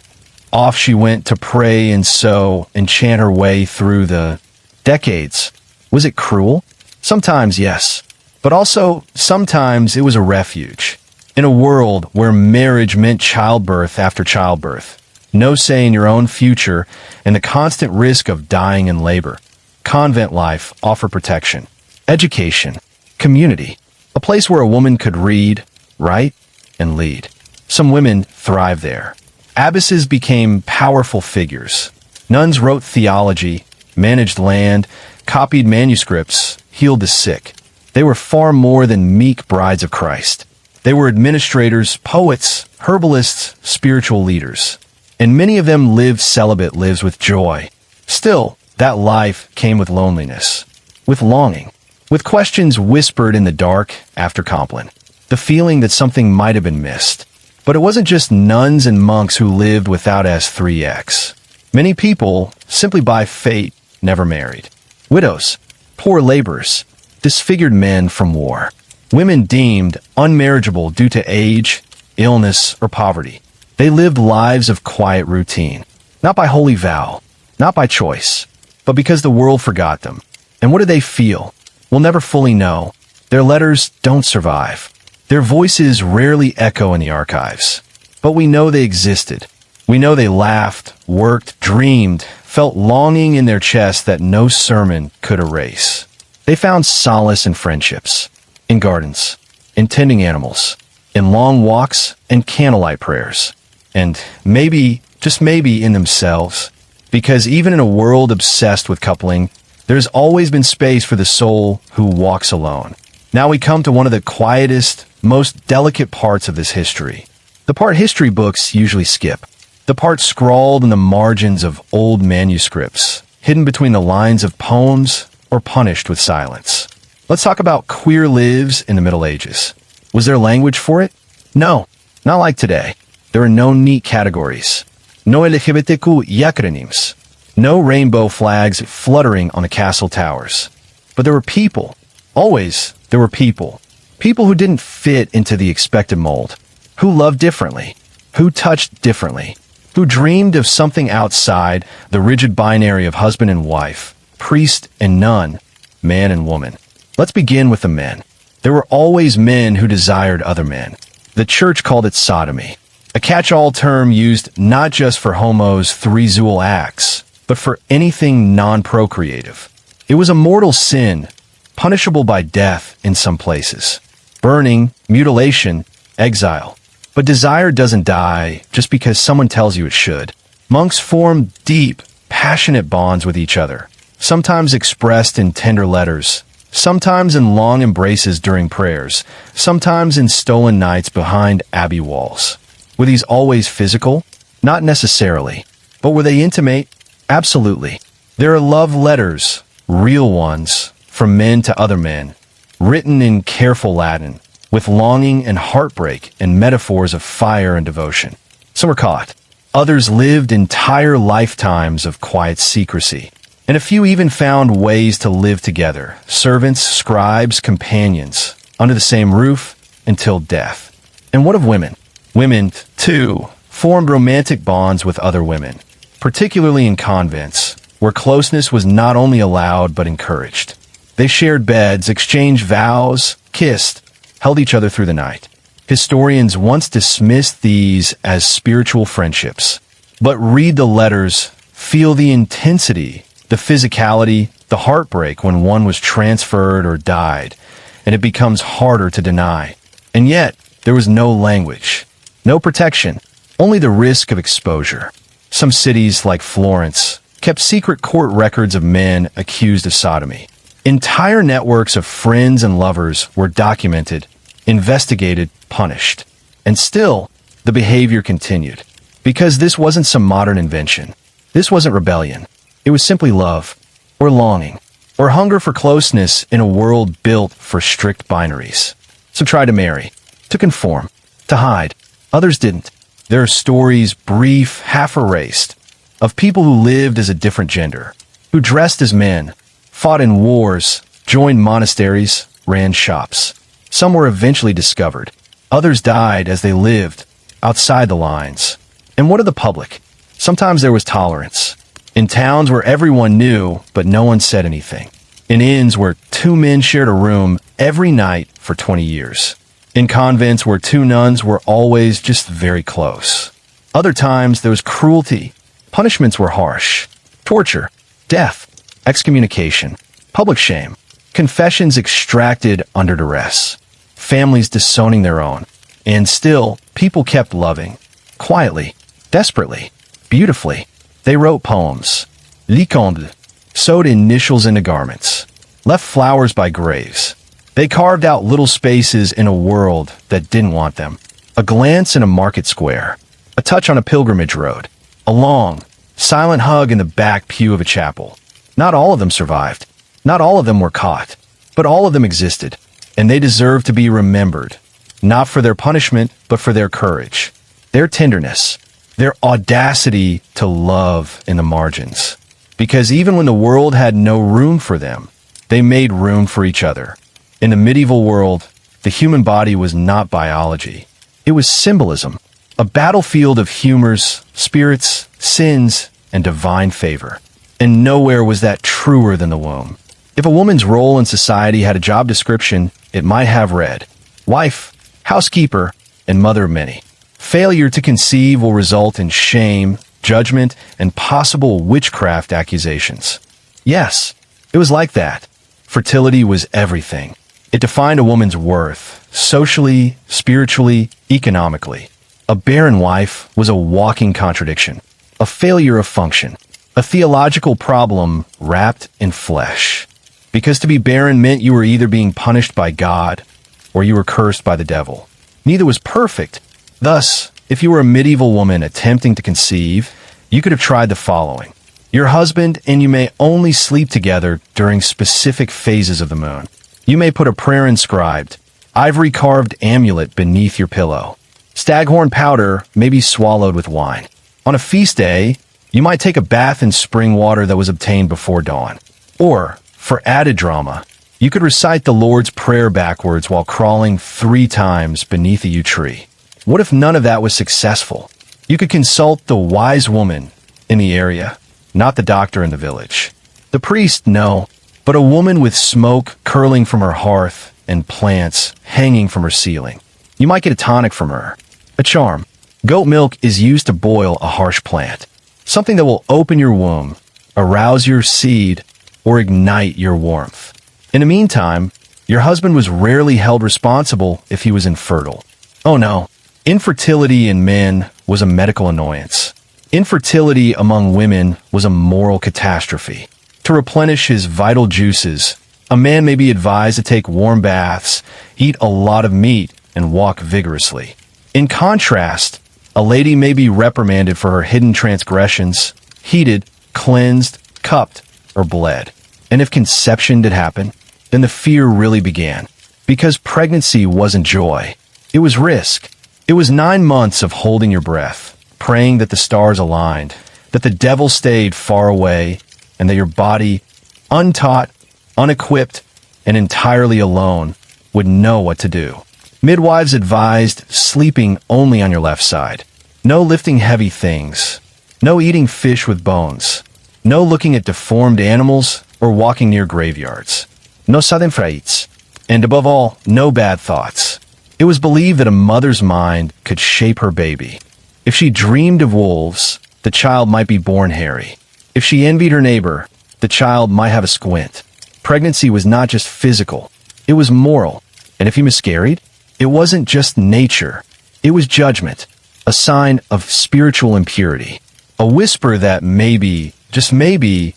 off she went to pray and sew and chant her way through the decades. Was it cruel? Sometimes, yes. But also, sometimes it was a refuge. In a world where marriage meant childbirth after childbirth, no say in your own future, and the constant risk of dying in labor, convent life offered protection, education, community, a place where a woman could read, write, and lead. Some women thrived there. Abbesses became powerful figures. Nuns wrote theology, managed land, copied manuscripts, healed the sick. They were far more than meek brides of Christ. They were administrators, poets, herbalists, spiritual leaders. And many of them lived celibate lives with joy. Still, that life came with loneliness, with longing, with questions whispered in the dark after Compline, the feeling that something might have been missed. But it wasn't just nuns and monks who lived without S3X. Many people, simply by fate, never married. Widows, poor laborers, disfigured men from war, women deemed unmarriageable due to age, illness, or poverty. They lived lives of quiet routine, not by holy vow, not by choice, but because the world forgot them. And what did they feel? We'll never fully know. Their letters don't survive. Their voices rarely echo in the archives. But we know they existed. We know they laughed, worked, dreamed, felt longing in their chest that no sermon could erase. They found solace in friendships, in gardens, in tending animals, in long walks and candlelight prayers. And maybe, just maybe, in themselves. Because even in a world obsessed with coupling, there's always been space for the soul who walks alone. Now we come to one of the quietest, most delicate parts of this history. The part history books usually skip. The part scrawled in the margins of old manuscripts, hidden between the lines of poems or punished with silence. Let's talk about queer lives in the Middle Ages. Was there language for it? No, not like today. There are no neat categories. No LGBTQ acronyms. No rainbow flags fluttering on the castle towers. But there were people. Always, there were people. People who didn't fit into the expected mold. Who loved differently. Who touched differently. Who dreamed of something outside the rigid binary of husband and wife, priest and nun, man and woman. Let's begin with the men. There were always men who desired other men. The church called it sodomy, a catch-all term used not just for homos' threezool acts, but for anything non-procreative. It was a mortal sin, punishable by death in some places, burning, mutilation, exile. But desire doesn't die just because someone tells you it should. Monks formed deep, passionate bonds with each other, sometimes expressed in tender letters, sometimes in long embraces during prayers, sometimes in stolen nights behind abbey walls. Were these always physical? Not necessarily. But were they intimate? Absolutely. There are love letters, real ones, from men to other men, written in careful Latin, with longing and heartbreak and metaphors of fire and devotion. Some were caught. Others lived entire lifetimes of quiet secrecy. And a few even found ways to live together, servants, scribes, companions, under the same roof until death. And what of women? Women, too, formed romantic bonds with other women, particularly in convents, where closeness was not only allowed but encouraged. They shared beds, exchanged vows, kissed, held each other through the night. Historians once dismissed these as spiritual friendships. But read the letters, feel the intensity, the physicality, the heartbreak when one was transferred or died, and it becomes harder to deny. And yet, there was no language, no protection, only the risk of exposure. Some cities, like Florence, kept secret court records of men accused of sodomy. Entire networks of friends and lovers were documented, investigated, punished. And still, the behavior continued. Because this wasn't some modern invention. This wasn't rebellion. It was simply love, or longing, or hunger for closeness in a world built for strict binaries. Some tried to marry, to conform, to hide. Others didn't. There are stories, brief, half erased, of people who lived as a different gender, who dressed as men, fought in wars, joined monasteries, ran shops. Some were eventually discovered. Others died as they lived, outside the lines. And what of the public? Sometimes there was tolerance. In towns where everyone knew, but no one said anything. In inns where two men shared a room every night for 20 years. In convents where two nuns were always just very close. Other times there was cruelty. Punishments were harsh. Torture, death, excommunication, public shame, confessions extracted under duress, families disowning their own. And still, people kept loving. Quietly, desperately, beautifully. They wrote poems, liconde, sewed initials into garments, left flowers by graves. They carved out little spaces in a world that didn't want them. A glance in a market square, a touch on a pilgrimage road, a long, silent hug in the back pew of a chapel. Not all of them survived. Not all of them were caught. But all of them existed, and they deserved to be remembered, not for their punishment, but for their courage, their tenderness, their audacity to love in the margins. Because even when the world had no room for them, they made room for each other. In the medieval world, the human body was not biology. It was symbolism, a battlefield of humors, spirits, sins, and divine favor. And nowhere was that truer than the womb. If a woman's role in society had a job description, it might have read, wife, housekeeper, and mother of many. Failure to conceive will result in shame, judgment, and possible witchcraft accusations. Yes, it was like that. Fertility was everything. It defined a woman's worth, socially, spiritually, economically. A barren wife was a walking contradiction, a failure of function, a theological problem wrapped in flesh. Because to be barren meant you were either being punished by God or you were cursed by the devil. Neither was perfect. Thus, if you were a medieval woman attempting to conceive, you could have tried the following. Your husband and you may only sleep together during specific phases of the moon. You may put a prayer inscribed, ivory-carved amulet beneath your pillow. Staghorn powder may be swallowed with wine. On a feast day, you might take a bath in spring water that was obtained before dawn. Or, for added drama, you could recite the Lord's Prayer backwards while crawling 3 times beneath a yew tree. What if none of that was successful? You could consult the wise woman in the area, not the doctor in the village. The priest, no, but a woman with smoke curling from her hearth and plants hanging from her ceiling. You might get a tonic from her. A charm. Goat milk is used to boil a harsh plant. Something that will open your womb, arouse your seed, or ignite your warmth. In the meantime, your husband was rarely held responsible if he was infertile. Oh no, infertility in men was a medical annoyance. Infertility among women was a moral catastrophe. To replenish his vital juices, a man may be advised to take warm baths, eat a lot of meat, and walk vigorously. In contrast, a lady may be reprimanded for her hidden transgressions, heated, cleansed, cupped, or bled. And if conception did happen, then the fear really began. Because pregnancy wasn't joy. It was risk. It was 9 months of holding your breath, praying that the stars aligned, that the devil stayed far away, and that your body, untaught, unequipped, and entirely alone, would know what to do. Midwives advised sleeping only on your left side. No lifting heavy things. No eating fish with bones. No looking at deformed animals or walking near graveyards. No S3X. And above all, no bad thoughts. It was believed that a mother's mind could shape her baby. If she dreamed of wolves, the child might be born hairy. If she envied her neighbor, the child might have a squint. Pregnancy was not just physical, it was moral. And if you miscarried, it wasn't just nature, it was judgment, a sign of spiritual impurity, a whisper that maybe, just maybe,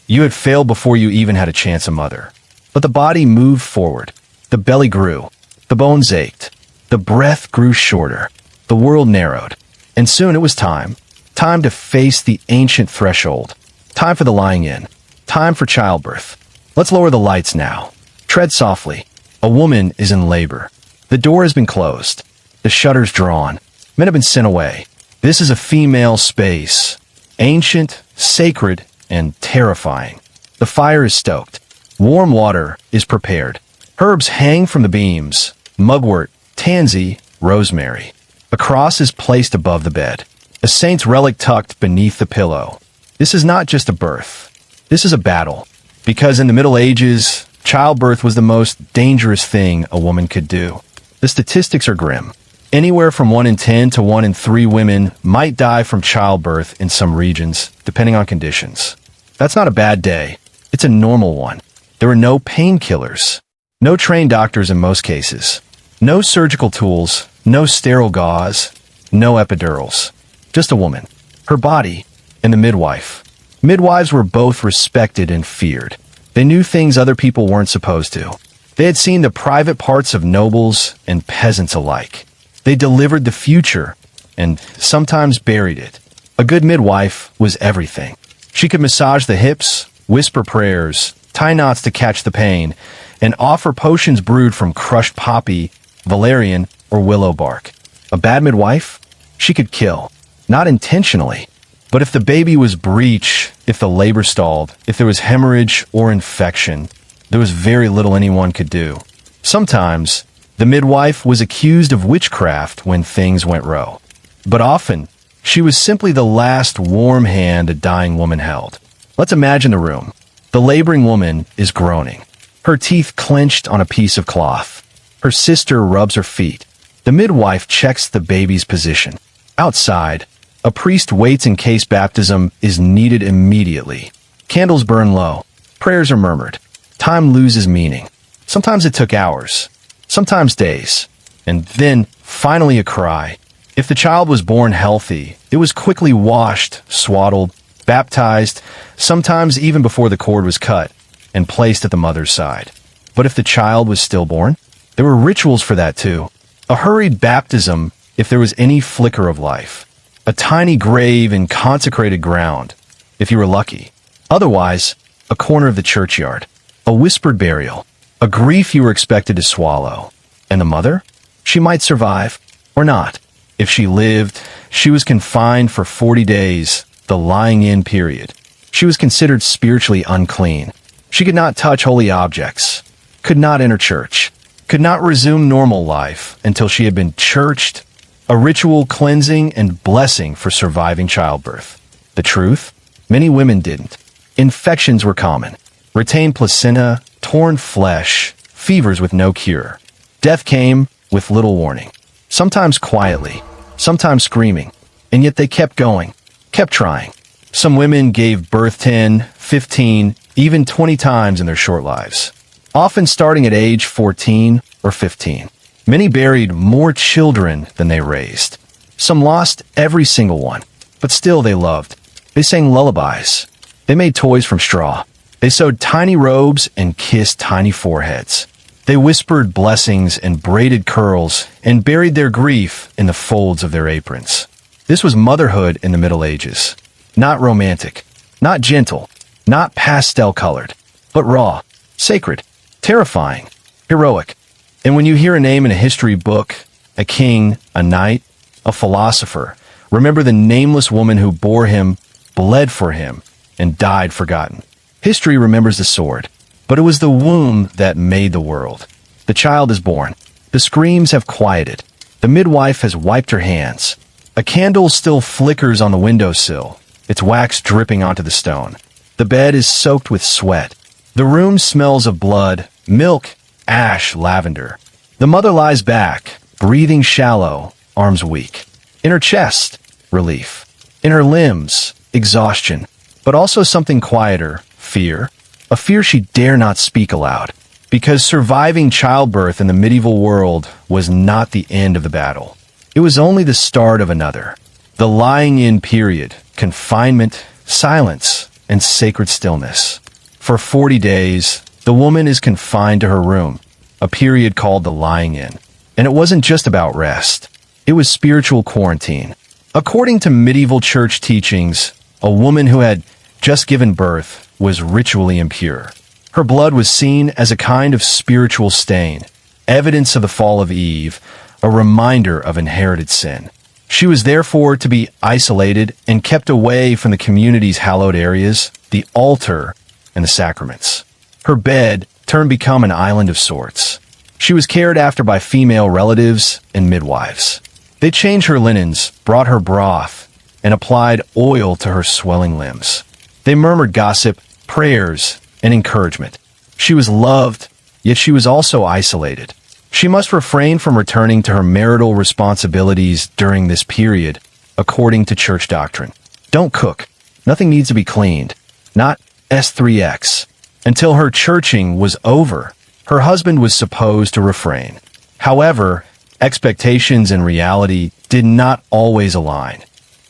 you had failed before you even had a chance a mother. But the body moved forward, the belly grew, the bones ached, the breath grew shorter, the world narrowed, and soon it was time to face the ancient threshold, time for the lying in, time for childbirth. Let's lower the lights now. Tread softly. A woman is in labor. The door has been closed. The shutters drawn. Men have been sent away. This is a female space. Ancient, sacred, and terrifying. The fire is stoked. Warm water is prepared. Herbs hang from the beams. Mugwort, tansy, rosemary. A cross is placed above the bed. a saint's relic tucked beneath the pillow. This is not just a birth. This is a battle. Because in the Middle Ages, childbirth was the most dangerous thing a woman could do. The statistics are grim. Anywhere from 1 in 10 to 1 in 3 women might die from childbirth in some regions, depending on conditions. That's not a bad day. It's a normal one. There are no painkillers, no trained doctors in most cases, no surgical tools, no sterile gauze, no epidurals. Just a woman, her body, and the midwife. Midwives were both respected and feared. They knew things other people weren't supposed to. They had seen the private parts of nobles and peasants alike. They delivered the future and sometimes buried it. A good midwife was everything. She could massage the hips, whisper prayers, tie knots to catch the pain, and offer potions brewed from crushed poppy, valerian, or willow bark. A bad midwife? She could kill. Not intentionally. But if the baby was breech, if the labor stalled, if there was hemorrhage or infection, there was very little anyone could do. Sometimes, the midwife was accused of witchcraft when things went wrong. But often, she was simply the last warm hand a dying woman held. Let's imagine the room. The laboring woman is groaning. Her teeth clenched on a piece of cloth. Her sister rubs her feet. The midwife checks the baby's position. Outside, a priest waits in case baptism is needed immediately. Candles burn low. Prayers are murmured. Time loses meaning. Sometimes it took hours. Sometimes days. And then, finally a cry. If the child was born healthy, it was quickly washed, swaddled, baptized, sometimes even before the cord was cut, and placed at the mother's side. But if the child was stillborn, there were rituals for that too. A hurried baptism if there was any flicker of life. A tiny grave in consecrated ground, if you were lucky. Otherwise, a corner of the churchyard. A whispered burial. A grief you were expected to swallow. And the mother? She might survive, or not. If she lived, she was confined for 40 days, the lying-in period. She was considered spiritually unclean. She could not touch holy objects, could not enter church, could not resume normal life until she had been churched, a ritual cleansing and blessing for surviving childbirth. The truth? Many women didn't. Infections were common. Retained placenta, torn flesh, fevers with no cure. Death came with little warning. Sometimes quietly, sometimes screaming. And yet they kept going, kept trying. Some women gave birth 10, 15, even 20 times in their short lives. Often starting at age 14 or 15. Many buried more children than they raised. Some lost every single one, but still they loved. They sang lullabies. They made toys from straw. They sewed tiny robes and kissed tiny foreheads. They whispered blessings and braided curls and buried their grief in the folds of their aprons. This was motherhood in the Middle Ages. Not romantic, not gentle, not pastel-colored, but raw, sacred, terrifying, heroic. And when you hear a name in a history book, a king, a knight, a philosopher, remember the nameless woman who bore him, bled for him, and died forgotten. History remembers the sword, but it was the womb that made the world. The child is born. The screams have quieted. The midwife has wiped her hands. A candle still flickers on the windowsill, its wax dripping onto the stone. The bed is soaked with sweat. The room smells of blood, milk, ash, lavender. The mother lies back, breathing shallow, arms weak. In her chest, relief. In her limbs, exhaustion. But also something quieter, fear. A fear she dare not speak aloud. Because surviving childbirth in the medieval world was not the end of the battle. It was only the start of another. The lying-in period, confinement, silence, and sacred stillness. For 40 days, the woman is confined to her room, a period called the lying-in. And it wasn't just about rest. It was spiritual quarantine. According to medieval church teachings, a woman who had just given birth was ritually impure. Her blood was seen as a kind of spiritual stain, evidence of the fall of Eve, a reminder of inherited sin. She was therefore to be isolated and kept away from the community's hallowed areas, the altar, and the sacraments. Her bed turned become an island of sorts. She was cared after by female relatives and midwives. They changed her linens, brought her broth, and applied oil to her swelling limbs. They murmured gossip, prayers, and encouragement. She was loved, yet she was also isolated. She must refrain from returning to her marital responsibilities during this period, according to church doctrine. Don't cook. Nothing needs to be cleaned. Not S3X. Until her churching was over, her husband was supposed to refrain. However, expectations and reality did not always align.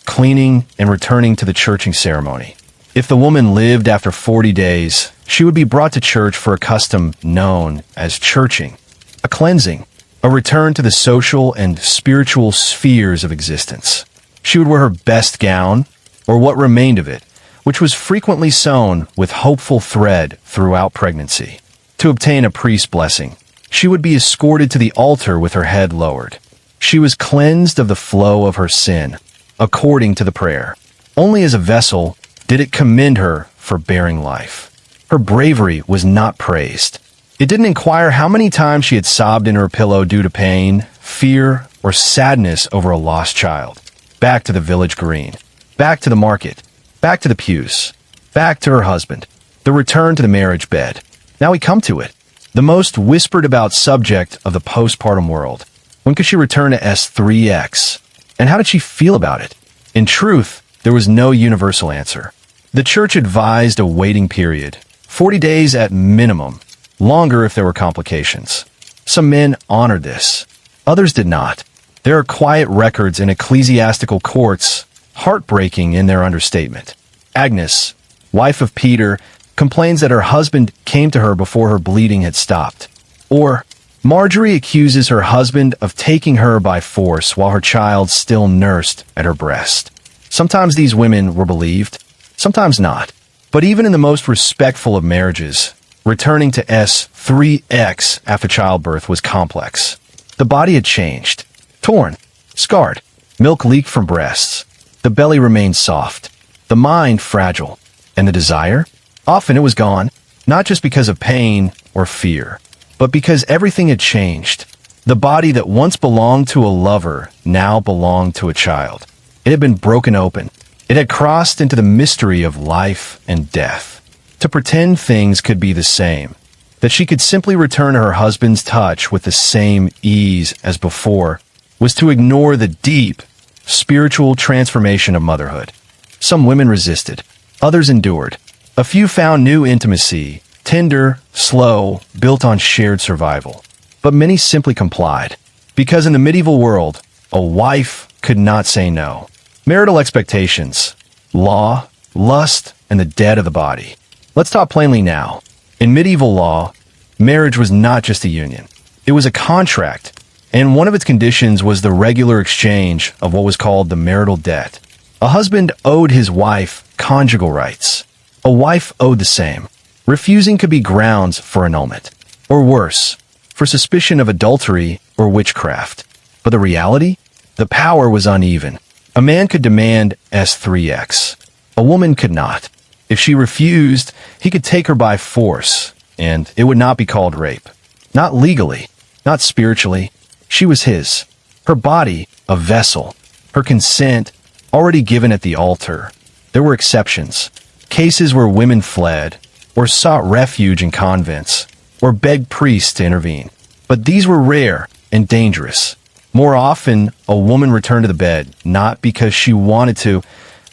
Cleaning and returning to the churching ceremony. If the woman lived after 40 days, she would be brought to church for a custom known as churching, a cleansing, a return to the social and spiritual spheres of existence. She would wear her best gown, or what remained of it, which was frequently sewn with hopeful thread throughout pregnancy. To obtain a priest's blessing, she would be escorted to the altar with her head lowered. She was cleansed of the flow of her sin, according to the prayer. Only as a vessel did it commend her for bearing life. Her bravery was not praised. It didn't inquire how many times she had sobbed in her pillow due to pain, fear, or sadness over a lost child. Back to the village green. Back to the market. Back to the pews. Back to her husband. The return to the marriage bed. Now we come to it. The most whispered about subject of the postpartum world. When could she return to S3X? And how did she feel about it? In truth, there was no universal answer. The church advised a waiting period, 40 days at minimum, longer if there were complications. Some men honored this. Others did not. There are quiet records in ecclesiastical courts, heartbreaking in their understatement. Agnes, wife of Peter, complains that her husband came to her before her bleeding had stopped. Or, Marjorie accuses her husband of taking her by force while her child still nursed at her breast. Sometimes these women were believed, sometimes not. But even in the most respectful of marriages, returning to S3X after childbirth was complex. The body had changed. Torn, scarred, milk leaked from breasts. The belly remained soft, the mind fragile, and the desire? Often it was gone, not just because of pain or fear, but because everything had changed. The body that once belonged to a lover now belonged to a child. It had been broken open. It had crossed into the mystery of life and death. To pretend things could be the same, that she could simply return to her husband's touch with the same ease as before, was to ignore the deep, spiritual transformation of motherhood. Some women resisted. Others endured. A few found new intimacy, tender, slow, built on shared survival. But many simply complied. Because in the medieval world, a wife could not say no. Marital expectations, law, lust, and the dead of the body. Let's talk plainly now. In medieval law, marriage was not just a union. It was a contract, and one of its conditions was the regular exchange of what was called the marital debt. A husband owed his wife conjugal rights. A wife owed the same. Refusing could be grounds for annulment, or worse, for suspicion of adultery or witchcraft. But the reality? The power was uneven. A man could demand S3X. A woman could not. If she refused, he could take her by force, and it would not be called rape. Not legally, not spiritually. She was his. Her body, a vessel. Her consent, already given at the altar. There were exceptions. Cases where women fled, or sought refuge in convents, or begged priests to intervene. But these were rare and dangerous. More often, a woman returned to the bed, not because she wanted to,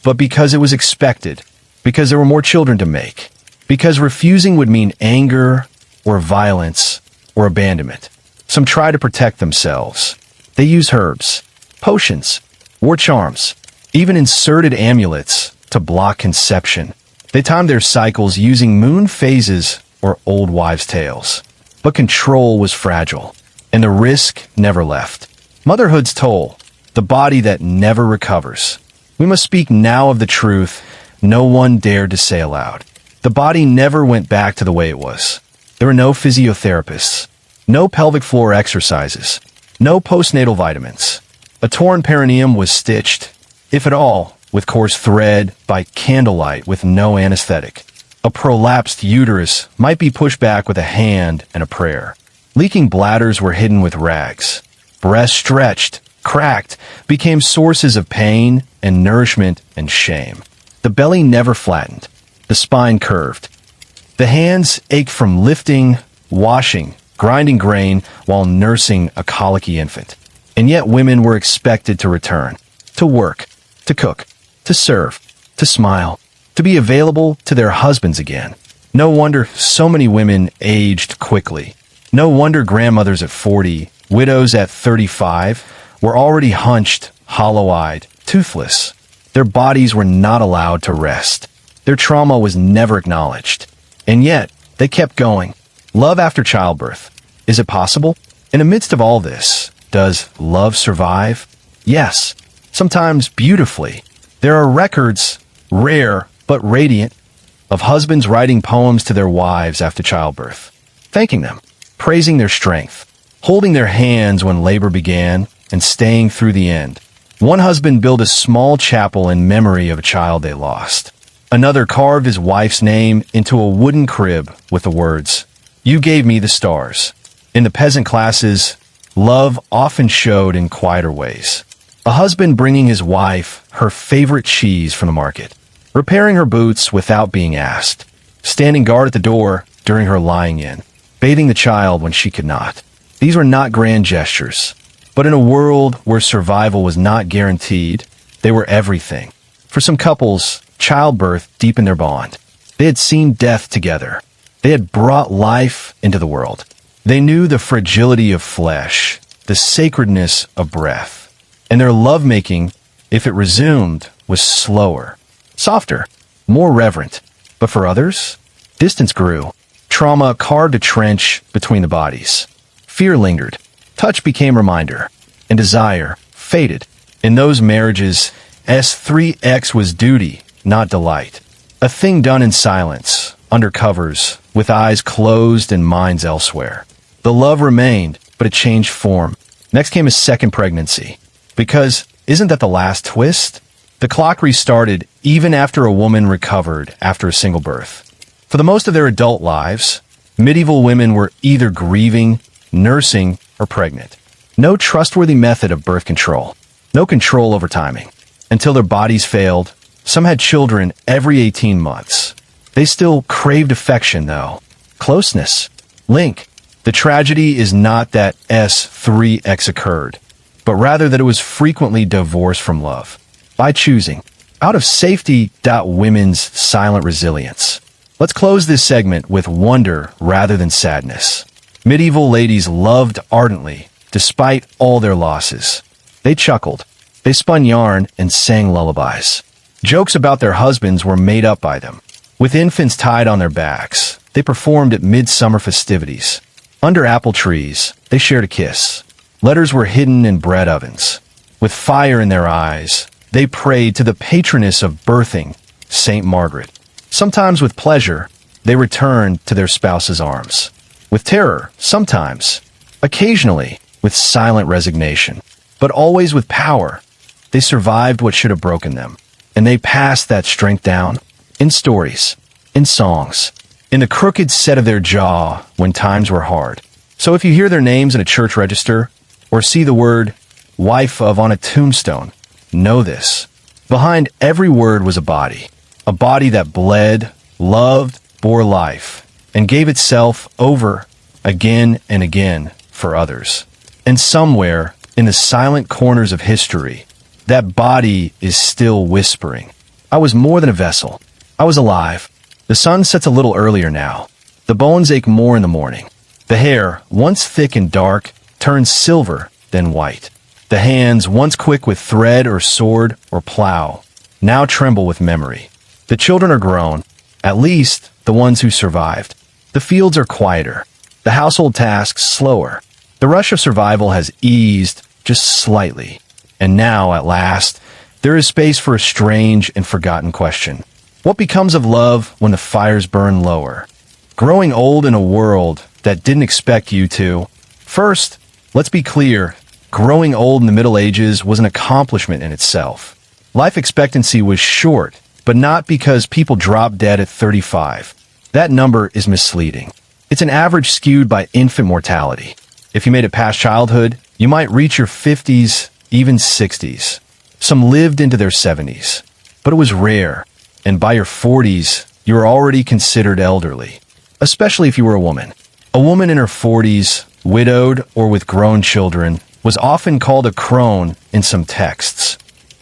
but because it was expected, because there were more children to make, because refusing would mean anger, or violence, or abandonment. Some try to protect themselves. They use herbs, potions, wore charms, even inserted amulets to block conception. They timed their cycles using moon phases or old wives' tales. But control was fragile, and the risk never left. Motherhood's toll, the body that never recovers. We must speak now of the truth no one dared to say aloud. The body never went back to the way it was. There were no physiotherapists, no pelvic floor exercises, no postnatal vitamins. A torn perineum was stitched, if at all, with coarse thread by candlelight with no anesthetic. A prolapsed uterus might be pushed back with a hand and a prayer. Leaking bladders were hidden with rags. Breasts stretched, cracked, became sources of pain and nourishment and shame. The belly never flattened. The spine curved. The hands ached from lifting, washing, grinding grain while nursing a colicky infant. And yet women were expected to return, to work, to cook, to serve, to smile, to be available to their husbands again. No wonder so many women aged quickly. No wonder grandmothers at 40, widows at 35, were already hunched, hollow-eyed, toothless. Their bodies were not allowed to rest. Their trauma was never acknowledged. And yet, they kept going. Love after childbirth. Is it possible? In the midst of all this, does love survive? Yes, sometimes beautifully. There are records, rare but radiant, of husbands writing poems to their wives after childbirth, thanking them, praising their strength, holding their hands when labor began, and staying through the end. One husband built a small chapel in memory of a child they lost. Another carved his wife's name into a wooden crib with the words, "You gave me the stars." In the peasant classes, love often showed in quieter ways. A husband bringing his wife her favorite cheese from the market, repairing her boots without being asked, standing guard at the door during her lying in, bathing the child when she could not. These were not grand gestures, but in a world where survival was not guaranteed, they were everything. For some couples, childbirth deepened their bond. They had seen death together. They had brought life into the world. They knew the fragility of flesh, the sacredness of breath. And their lovemaking, if it resumed, was slower, softer, more reverent. But for others, distance grew. Trauma carved a trench between the bodies. Fear lingered. Touch became reminder. And desire faded. In those marriages, S3X was duty, not delight. A thing done in silence, under covers, with eyes closed and minds elsewhere. The love remained, but it changed form. Next came a second pregnancy. Because, isn't that the last twist? The clock restarted even after a woman recovered after a single birth. For the most of their adult lives, medieval women were either grieving, nursing, or pregnant. No trustworthy method of birth control. No control over timing. Until their bodies failed, some had children every 18 months. They still craved affection, though. Closeness. Link. The tragedy is not that S3X occurred, but rather that it was frequently divorced from love. By choosing, out of safety. Women's silent resilience. Let's close this segment with wonder rather than sadness. Medieval ladies loved ardently, despite all their losses. They chuckled. They spun yarn and sang lullabies. Jokes about their husbands were made up by them. With infants tied on their backs, they performed at midsummer festivities. Under apple trees, they shared a kiss. Letters were hidden in bread ovens. With fire in their eyes, they prayed to the patroness of birthing, Saint Margaret. Sometimes with pleasure, they returned to their spouse's arms. With terror, sometimes. Occasionally, with silent resignation. But always with power. They survived what should have broken them. And they passed that strength down. In stories. In songs. In the crooked set of their jaw when times were hard. So if you hear their names in a church register, or see the word wife of on a tombstone, know this. Behind every word was a body that bled, loved, bore life, and gave itself over again and again for others. And somewhere in the silent corners of history, that body is still whispering, I was more than a vessel. I was alive. The sun sets a little earlier now. The bones ache more in the morning. The hair, once thick and dark, turns silver, then white. The hands, once quick with thread or sword or plow, now tremble with memory. The children are grown, at least the ones who survived. The fields are quieter. The household tasks slower. The rush of survival has eased just slightly. And now, at last, there is space for a strange and forgotten question. What becomes of love when the fires burn lower? Growing old in a world that didn't expect you to. First, let's be clear. Growing old in the Middle Ages was an accomplishment in itself. Life expectancy was short, but not because people dropped dead at 35. That number is misleading. It's an average skewed by infant mortality. If you made it past childhood, you might reach your 50s even 60s. Some lived into their 70s. But it was rare, and by your 40s, you were already considered elderly, especially if you were a woman. A woman in her 40s, widowed or with grown children, was often called a crone in some texts,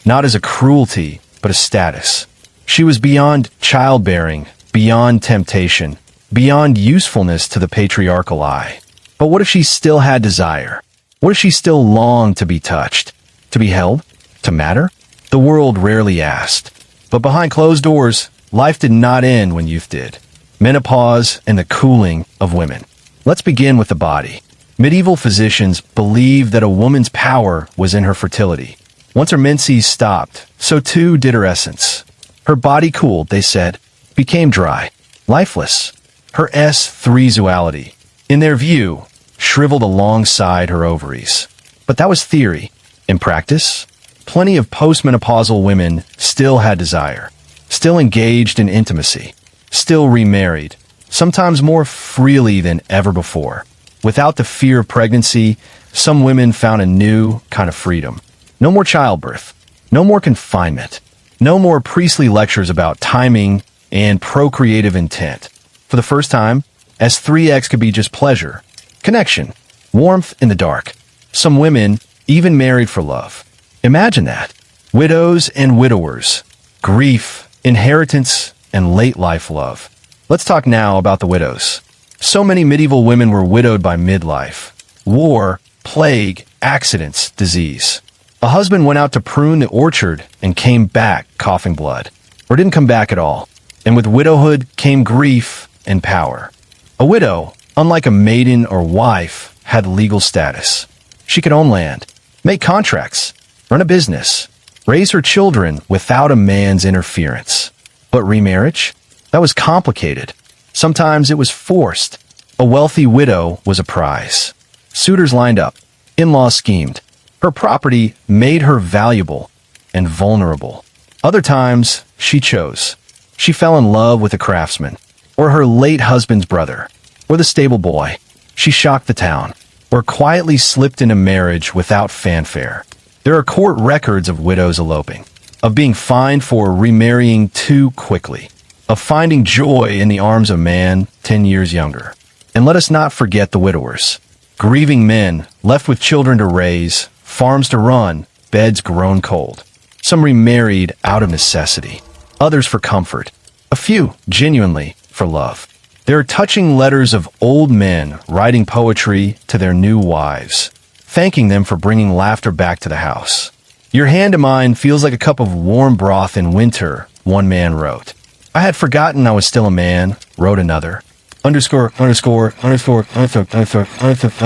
not as a cruelty, but a status. She was beyond childbearing, beyond temptation, beyond usefulness to the patriarchal eye. But what if she still had desire? What if she still longed to be touched, to be held, to matter? The world rarely asked. But behind closed doors, life did not end when youth did. Menopause and the cooling of women. Let's begin with the body. Medieval physicians believed that a woman's power was in her fertility. Once her menses stopped, so too did her essence. Her body cooled, they said, became dry, lifeless. Her S3Xuality, in their view, shriveled alongside her ovaries. But that was theory. In practice, plenty of postmenopausal women still had desire, still engaged in intimacy, still remarried, sometimes more freely than ever before. Without the fear of pregnancy, some women found a new kind of freedom. No more childbirth, no more confinement, no more priestly lectures about timing and procreative intent. For the first time, S3X could be just pleasure, connection, warmth in the dark. Some women even married for love. Imagine that. Widows and widowers, grief, inheritance, and late life love. Let's talk now about the widows. So many medieval women were widowed by midlife, war, plague, accidents, disease. A husband went out to prune the orchard and came back coughing blood, or didn't come back at all. And with widowhood came grief and power. A widow, unlike a maiden or wife, had legal status. She could own land, make contracts, run a business, raise her children without a man's interference. But remarriage? That was complicated. Sometimes it was forced. A wealthy widow was a prize. Suitors lined up. In-laws schemed. Her property made her valuable and vulnerable. Other times, she chose. She fell in love with a craftsman, or her late husband's brother, or the stable boy. She shocked the town, or quietly slipped into marriage without fanfare. There are court records of widows eloping, of being fined for remarrying too quickly, of finding joy in the arms of a man 10 years younger. And let us not forget the widowers. Grieving men, left with children to raise, farms to run, beds grown cold. Some remarried out of necessity, others for comfort, a few, genuinely, for love. There are touching letters of old men writing poetry to their new wives, thanking them for bringing laughter back to the house. Your hand to mine feels like a cup of warm broth in winter, one man wrote. I had forgotten I was still a man, wrote another. Underscore, underscore, underscore, underscore, underscore,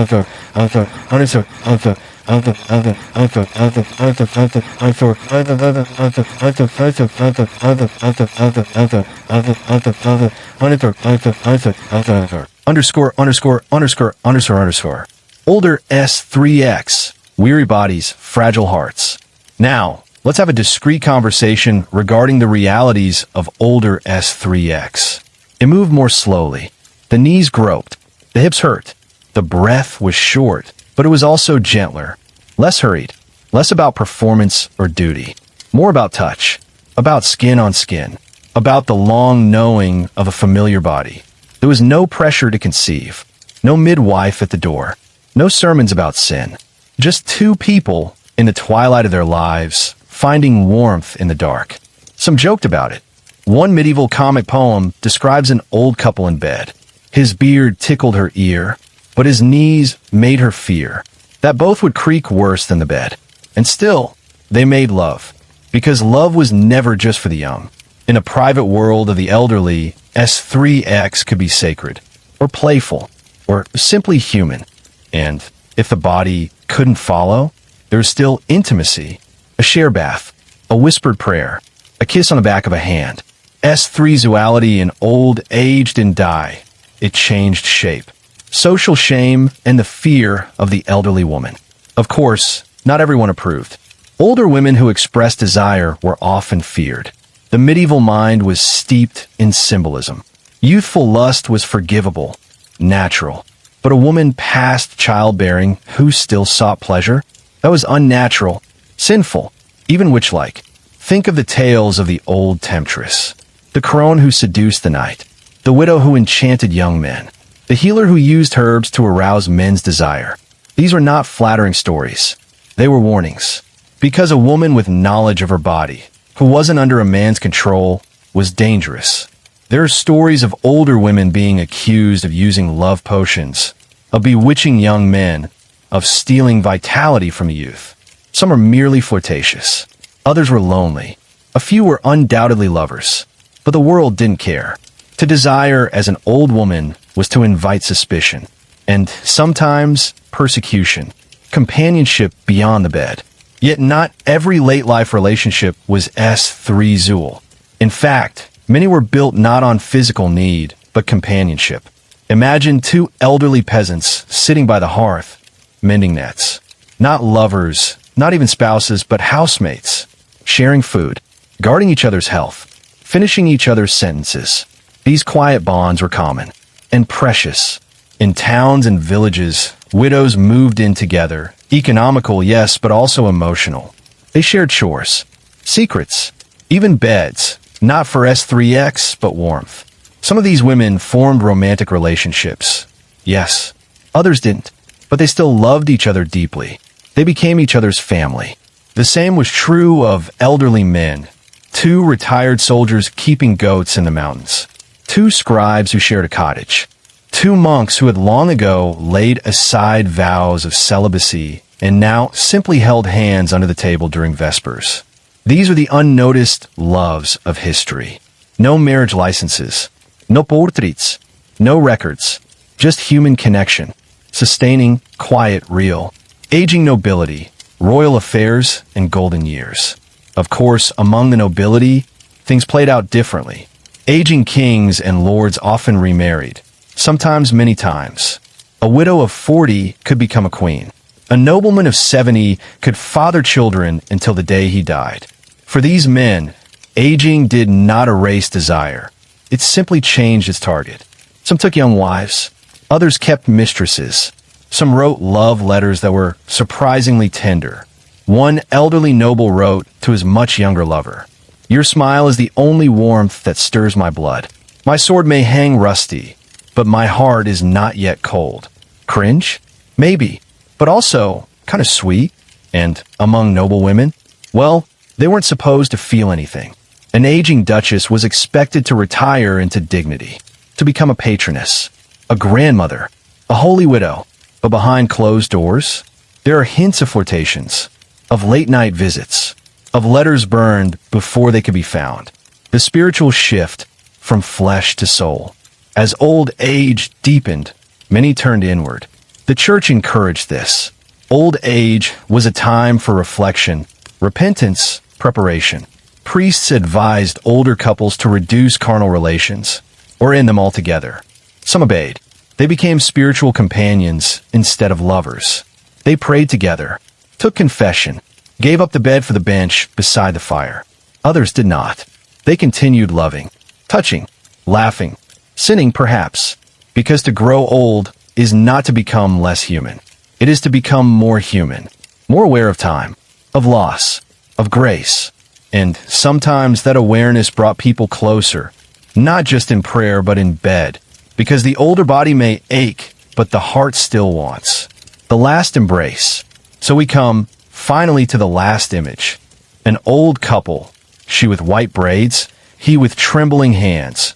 underscore, underscore, underscore, underscore, underscore. Older S3X, weary bodies, fragile hearts. Now, let's have a discreet conversation regarding the realities of older S3X. It moved more slowly. The knees groped. The hips hurt. The breath was short, but it was also gentler, less hurried, less about performance or duty, more about touch, about skin on skin, about the long knowing of a familiar body. There was no pressure to conceive, no midwife at the door, no sermons about sin, just two people in the twilight of their lives, finding warmth in the dark. Some joked about it. One medieval comic poem describes an old couple in bed. His beard tickled her ear, but his knees made her fear that both would creak worse than the bed. And still, they made love, because love was never just for the young. In a private world of the elderly, S3X could be sacred, or playful, or simply human. And if the body couldn't follow, there was still intimacy, a share bath, a whispered prayer, a kiss on the back of a hand. S3Xuality in old, aged, and die. It changed shape. Social shame and the fear of the elderly woman. Of course, not everyone approved. Older women who expressed desire were often feared. The medieval mind was steeped in symbolism. Youthful lust was forgivable, natural. But a woman past childbearing who still sought pleasure, that was unnatural sinful, even witch-like. Think of the tales of the old temptress, the crone who seduced the knight, the widow who enchanted young men, the healer who used herbs to arouse men's desire. These were not flattering stories. They were warnings. Because a woman with knowledge of her body, who wasn't under a man's control, was dangerous. There are stories of older women being accused of using love potions, of bewitching young men, of stealing vitality from youth. Some are merely flirtatious. Others were lonely. A few were undoubtedly lovers. But the world didn't care. To desire as an old woman was to invite suspicion, and sometimes persecution, companionship beyond the bed. Yet not every late-life relationship was S3X. In fact, many were built not on physical need, but companionship. Imagine two elderly peasants sitting by the hearth, mending nets. Not lovers, not even spouses, but housemates, sharing food, guarding each other's health, finishing each other's sentences. These quiet bonds were common and precious. In towns and villages, widows moved in together, economical, yes, but also emotional. They shared chores, secrets, even beds, not for S3X, but warmth. Some of these women formed romantic relationships. Yes, others didn't, but they still loved each other deeply. They became each other's family. The same was true of elderly men, two retired soldiers keeping goats in the mountains, two scribes who shared a cottage, two monks who had long ago laid aside vows of celibacy and now simply held hands under the table during Vespers. These are the unnoticed loves of history. No marriage licenses, no portraits, no records, just human connection, sustaining, quiet, real, aging nobility, royal affairs, and golden years. Of course, among the nobility, things played out differently. Aging kings and lords often remarried, sometimes many times. A widow of 40 could become a queen. A nobleman of 70 could father children until the day he died. For these men, aging did not erase desire. It simply changed its target. Some took young wives. Others kept mistresses. Some wrote love letters that were surprisingly tender. One elderly noble wrote to his much younger lover, "Your smile is the only warmth that stirs my blood. My sword may hang rusty, but my heart is not yet cold." Cringe? Maybe, but also kind of sweet. And among noble women, well, they weren't supposed to feel anything. An aging duchess was expected to retire into dignity, to become a patroness, a grandmother, a holy widow. But behind closed doors, there are hints of flirtations, of late-night visits, of letters burned before they could be found. The spiritual shift from flesh to soul. As old age deepened, many turned inward. The church encouraged this. Old age was a time for reflection, repentance, preparation. Priests advised older couples to reduce carnal relations, or end them altogether. Some obeyed. They became spiritual companions instead of lovers. They prayed together, took confession, gave up the bed for the bench beside the fire. Others did not. They continued loving, touching, laughing, sinning perhaps, because to grow old is not to become less human. It is to become more human, more aware of time, of loss, of grace. And sometimes that awareness brought people closer, not just in prayer but in bed, because the older body may ache, but the heart still wants. The last embrace. So we come, finally, to the last image. An old couple, she with white braids, he with trembling hands,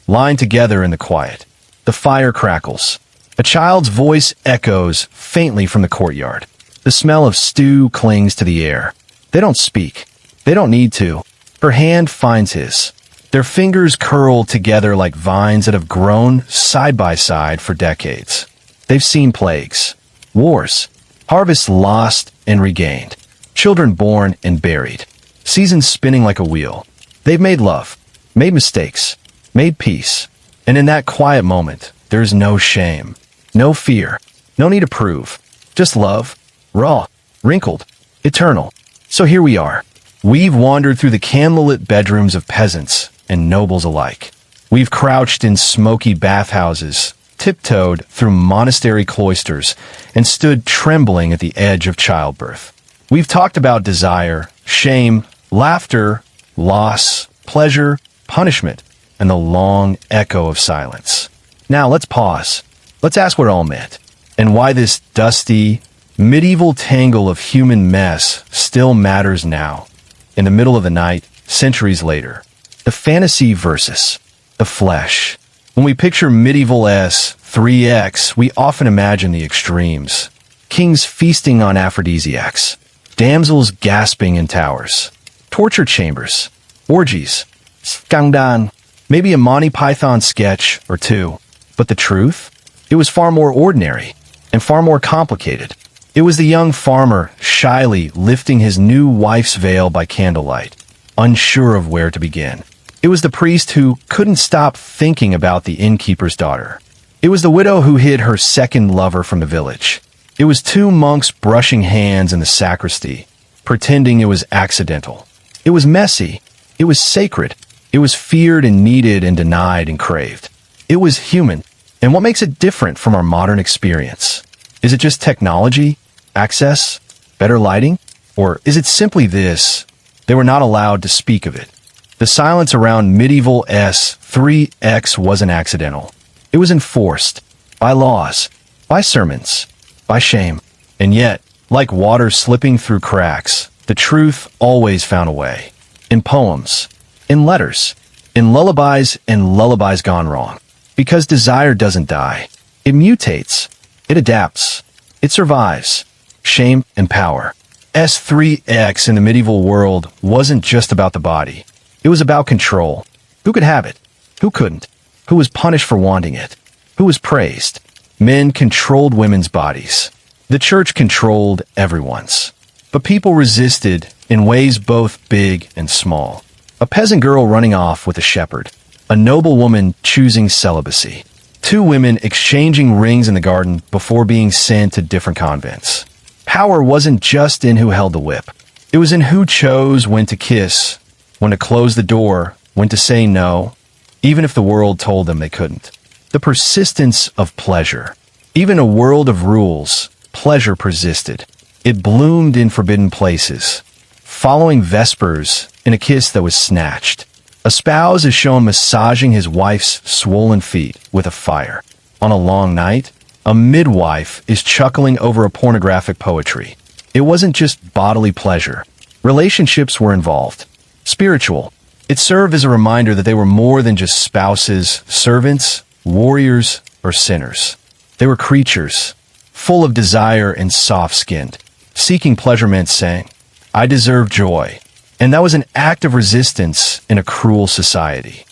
lying together in the quiet. The fire crackles. A child's voice echoes faintly from the courtyard. The smell of stew clings to the air. They don't speak. They don't need to. Her hand finds his. Their fingers curl together like vines that have grown side by side for decades. They've seen plagues, wars, harvests lost and regained, children born and buried, seasons spinning like a wheel. They've made love, made mistakes, made peace. And in that quiet moment, there is no shame, no fear, no need to prove. Just love, raw, wrinkled, eternal. So here we are. We've wandered through the candlelit bedrooms of peasants and nobles alike. We've crouched in smoky bathhouses, tiptoed through monastery cloisters, and stood trembling at the edge of childbirth. We've talked about desire, shame, laughter, loss, pleasure, punishment, and the long echo of silence. Now let's pause. Let's ask what it all meant, and why this dusty, medieval tangle of human mess still matters now, in the middle of the night, centuries later. The fantasy versus the flesh. When we picture medieval S3X, we often imagine the extremes. Kings feasting on aphrodisiacs, damsels gasping in towers, torture chambers, orgies, skangdan, maybe a Monty Python sketch or two. But the truth? It was far more ordinary and far more complicated. It was the young farmer shyly lifting his new wife's veil by candlelight, unsure of where to begin. It was the priest who couldn't stop thinking about the innkeeper's daughter. It was the widow who hid her second lover from the village. It was two monks brushing hands in the sacristy, pretending it was accidental. It was messy. It was sacred. It was feared and needed and denied and craved. It was human. And what makes it different from our modern experience? Is it just technology, access, better lighting? Or is it simply this? They were not allowed to speak of it. The silence around medieval S3X wasn't accidental. It was enforced by laws, by sermons, by shame. And yet, like water slipping through cracks, the truth always found a way. In poems, in letters, in lullabies and lullabies gone wrong. Because desire doesn't die. It mutates. It adapts. It survives. Shame and power. S3X in the medieval world wasn't just about the body. It was about control. Who could have it? Who couldn't? Who was punished for wanting it? Who was praised? Men controlled women's bodies. The church controlled everyone's. But people resisted in ways both big and small. A peasant girl running off with a shepherd. A noble woman choosing celibacy. Two women exchanging rings in the garden before being sent to different convents. Power wasn't just in who held the whip. It was in who chose when to kiss, when to close the door, when to say no, even if the world told them they couldn't. The persistence of pleasure. Even a world of rules, pleasure persisted. It bloomed in forbidden places, following vespers in a kiss that was snatched. A spouse is shown massaging his wife's swollen feet with a fire. On a long night, a midwife is chuckling over a pornographic poetry. It wasn't just bodily pleasure. Relationships were involved. Spiritual. It served as a reminder that they were more than just spouses, servants, warriors, or sinners. They were creatures, full of desire and soft-skinned. Seeking pleasure meant saying, I deserve joy. And that was an act of resistance in a cruel society.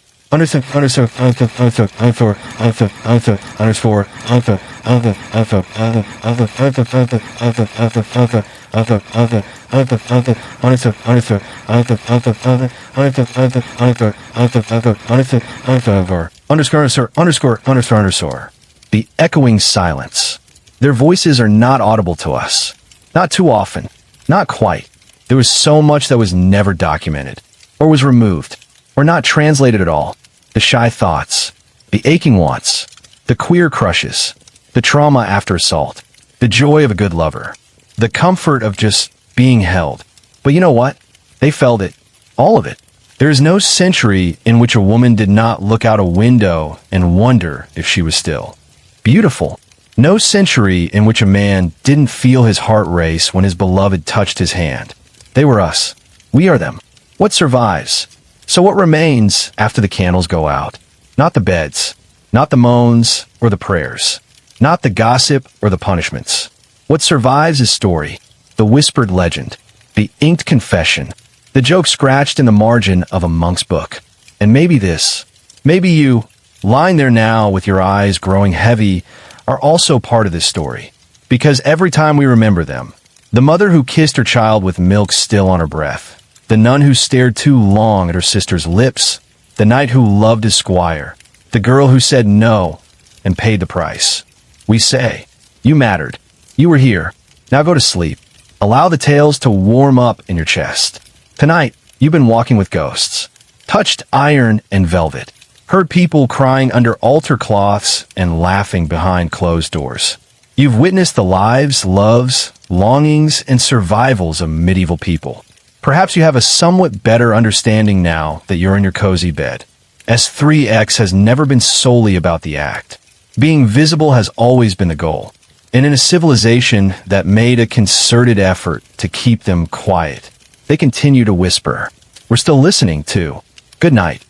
The echoing silence. Their voices are not audible to us. Not too often. Not quite. There was so much that was never documented, or was removed, or not translated at all. The shy thoughts, the aching wants, the queer crushes, the trauma after assault, the joy of a good lover, the comfort of just being held. But you know what? They felt it. All of it. There is no century in which a woman did not look out a window and wonder if she was still beautiful. No century in which a man didn't feel his heart race when his beloved touched his hand. They were us. We are them. What survives? So what remains after the candles go out? Not the beds, not the moans or the prayers, not the gossip or the punishments. What survives is story, the whispered legend, the inked confession, the joke scratched in the margin of a monk's book. And maybe this, maybe you, lying there now with your eyes growing heavy, are also part of this story. Because every time we remember them, the mother who kissed her child with milk still on her breath, the nun who stared too long at her sister's lips, the knight who loved his squire, the girl who said no and paid the price. We say, you mattered. You were here. Now go to sleep. Allow the tales to warm up in your chest. Tonight, you've been walking with ghosts, touched iron and velvet, heard people crying under altar cloths and laughing behind closed doors. You've witnessed the lives, loves, longings, and survivals of medieval people. Perhaps you have a somewhat better understanding now that you're in your cozy bed. S3X has never been solely about the act. Being visible has always been the goal. And in a civilization that made a concerted effort to keep them quiet, they continue to whisper. We're still listening, too. Good night.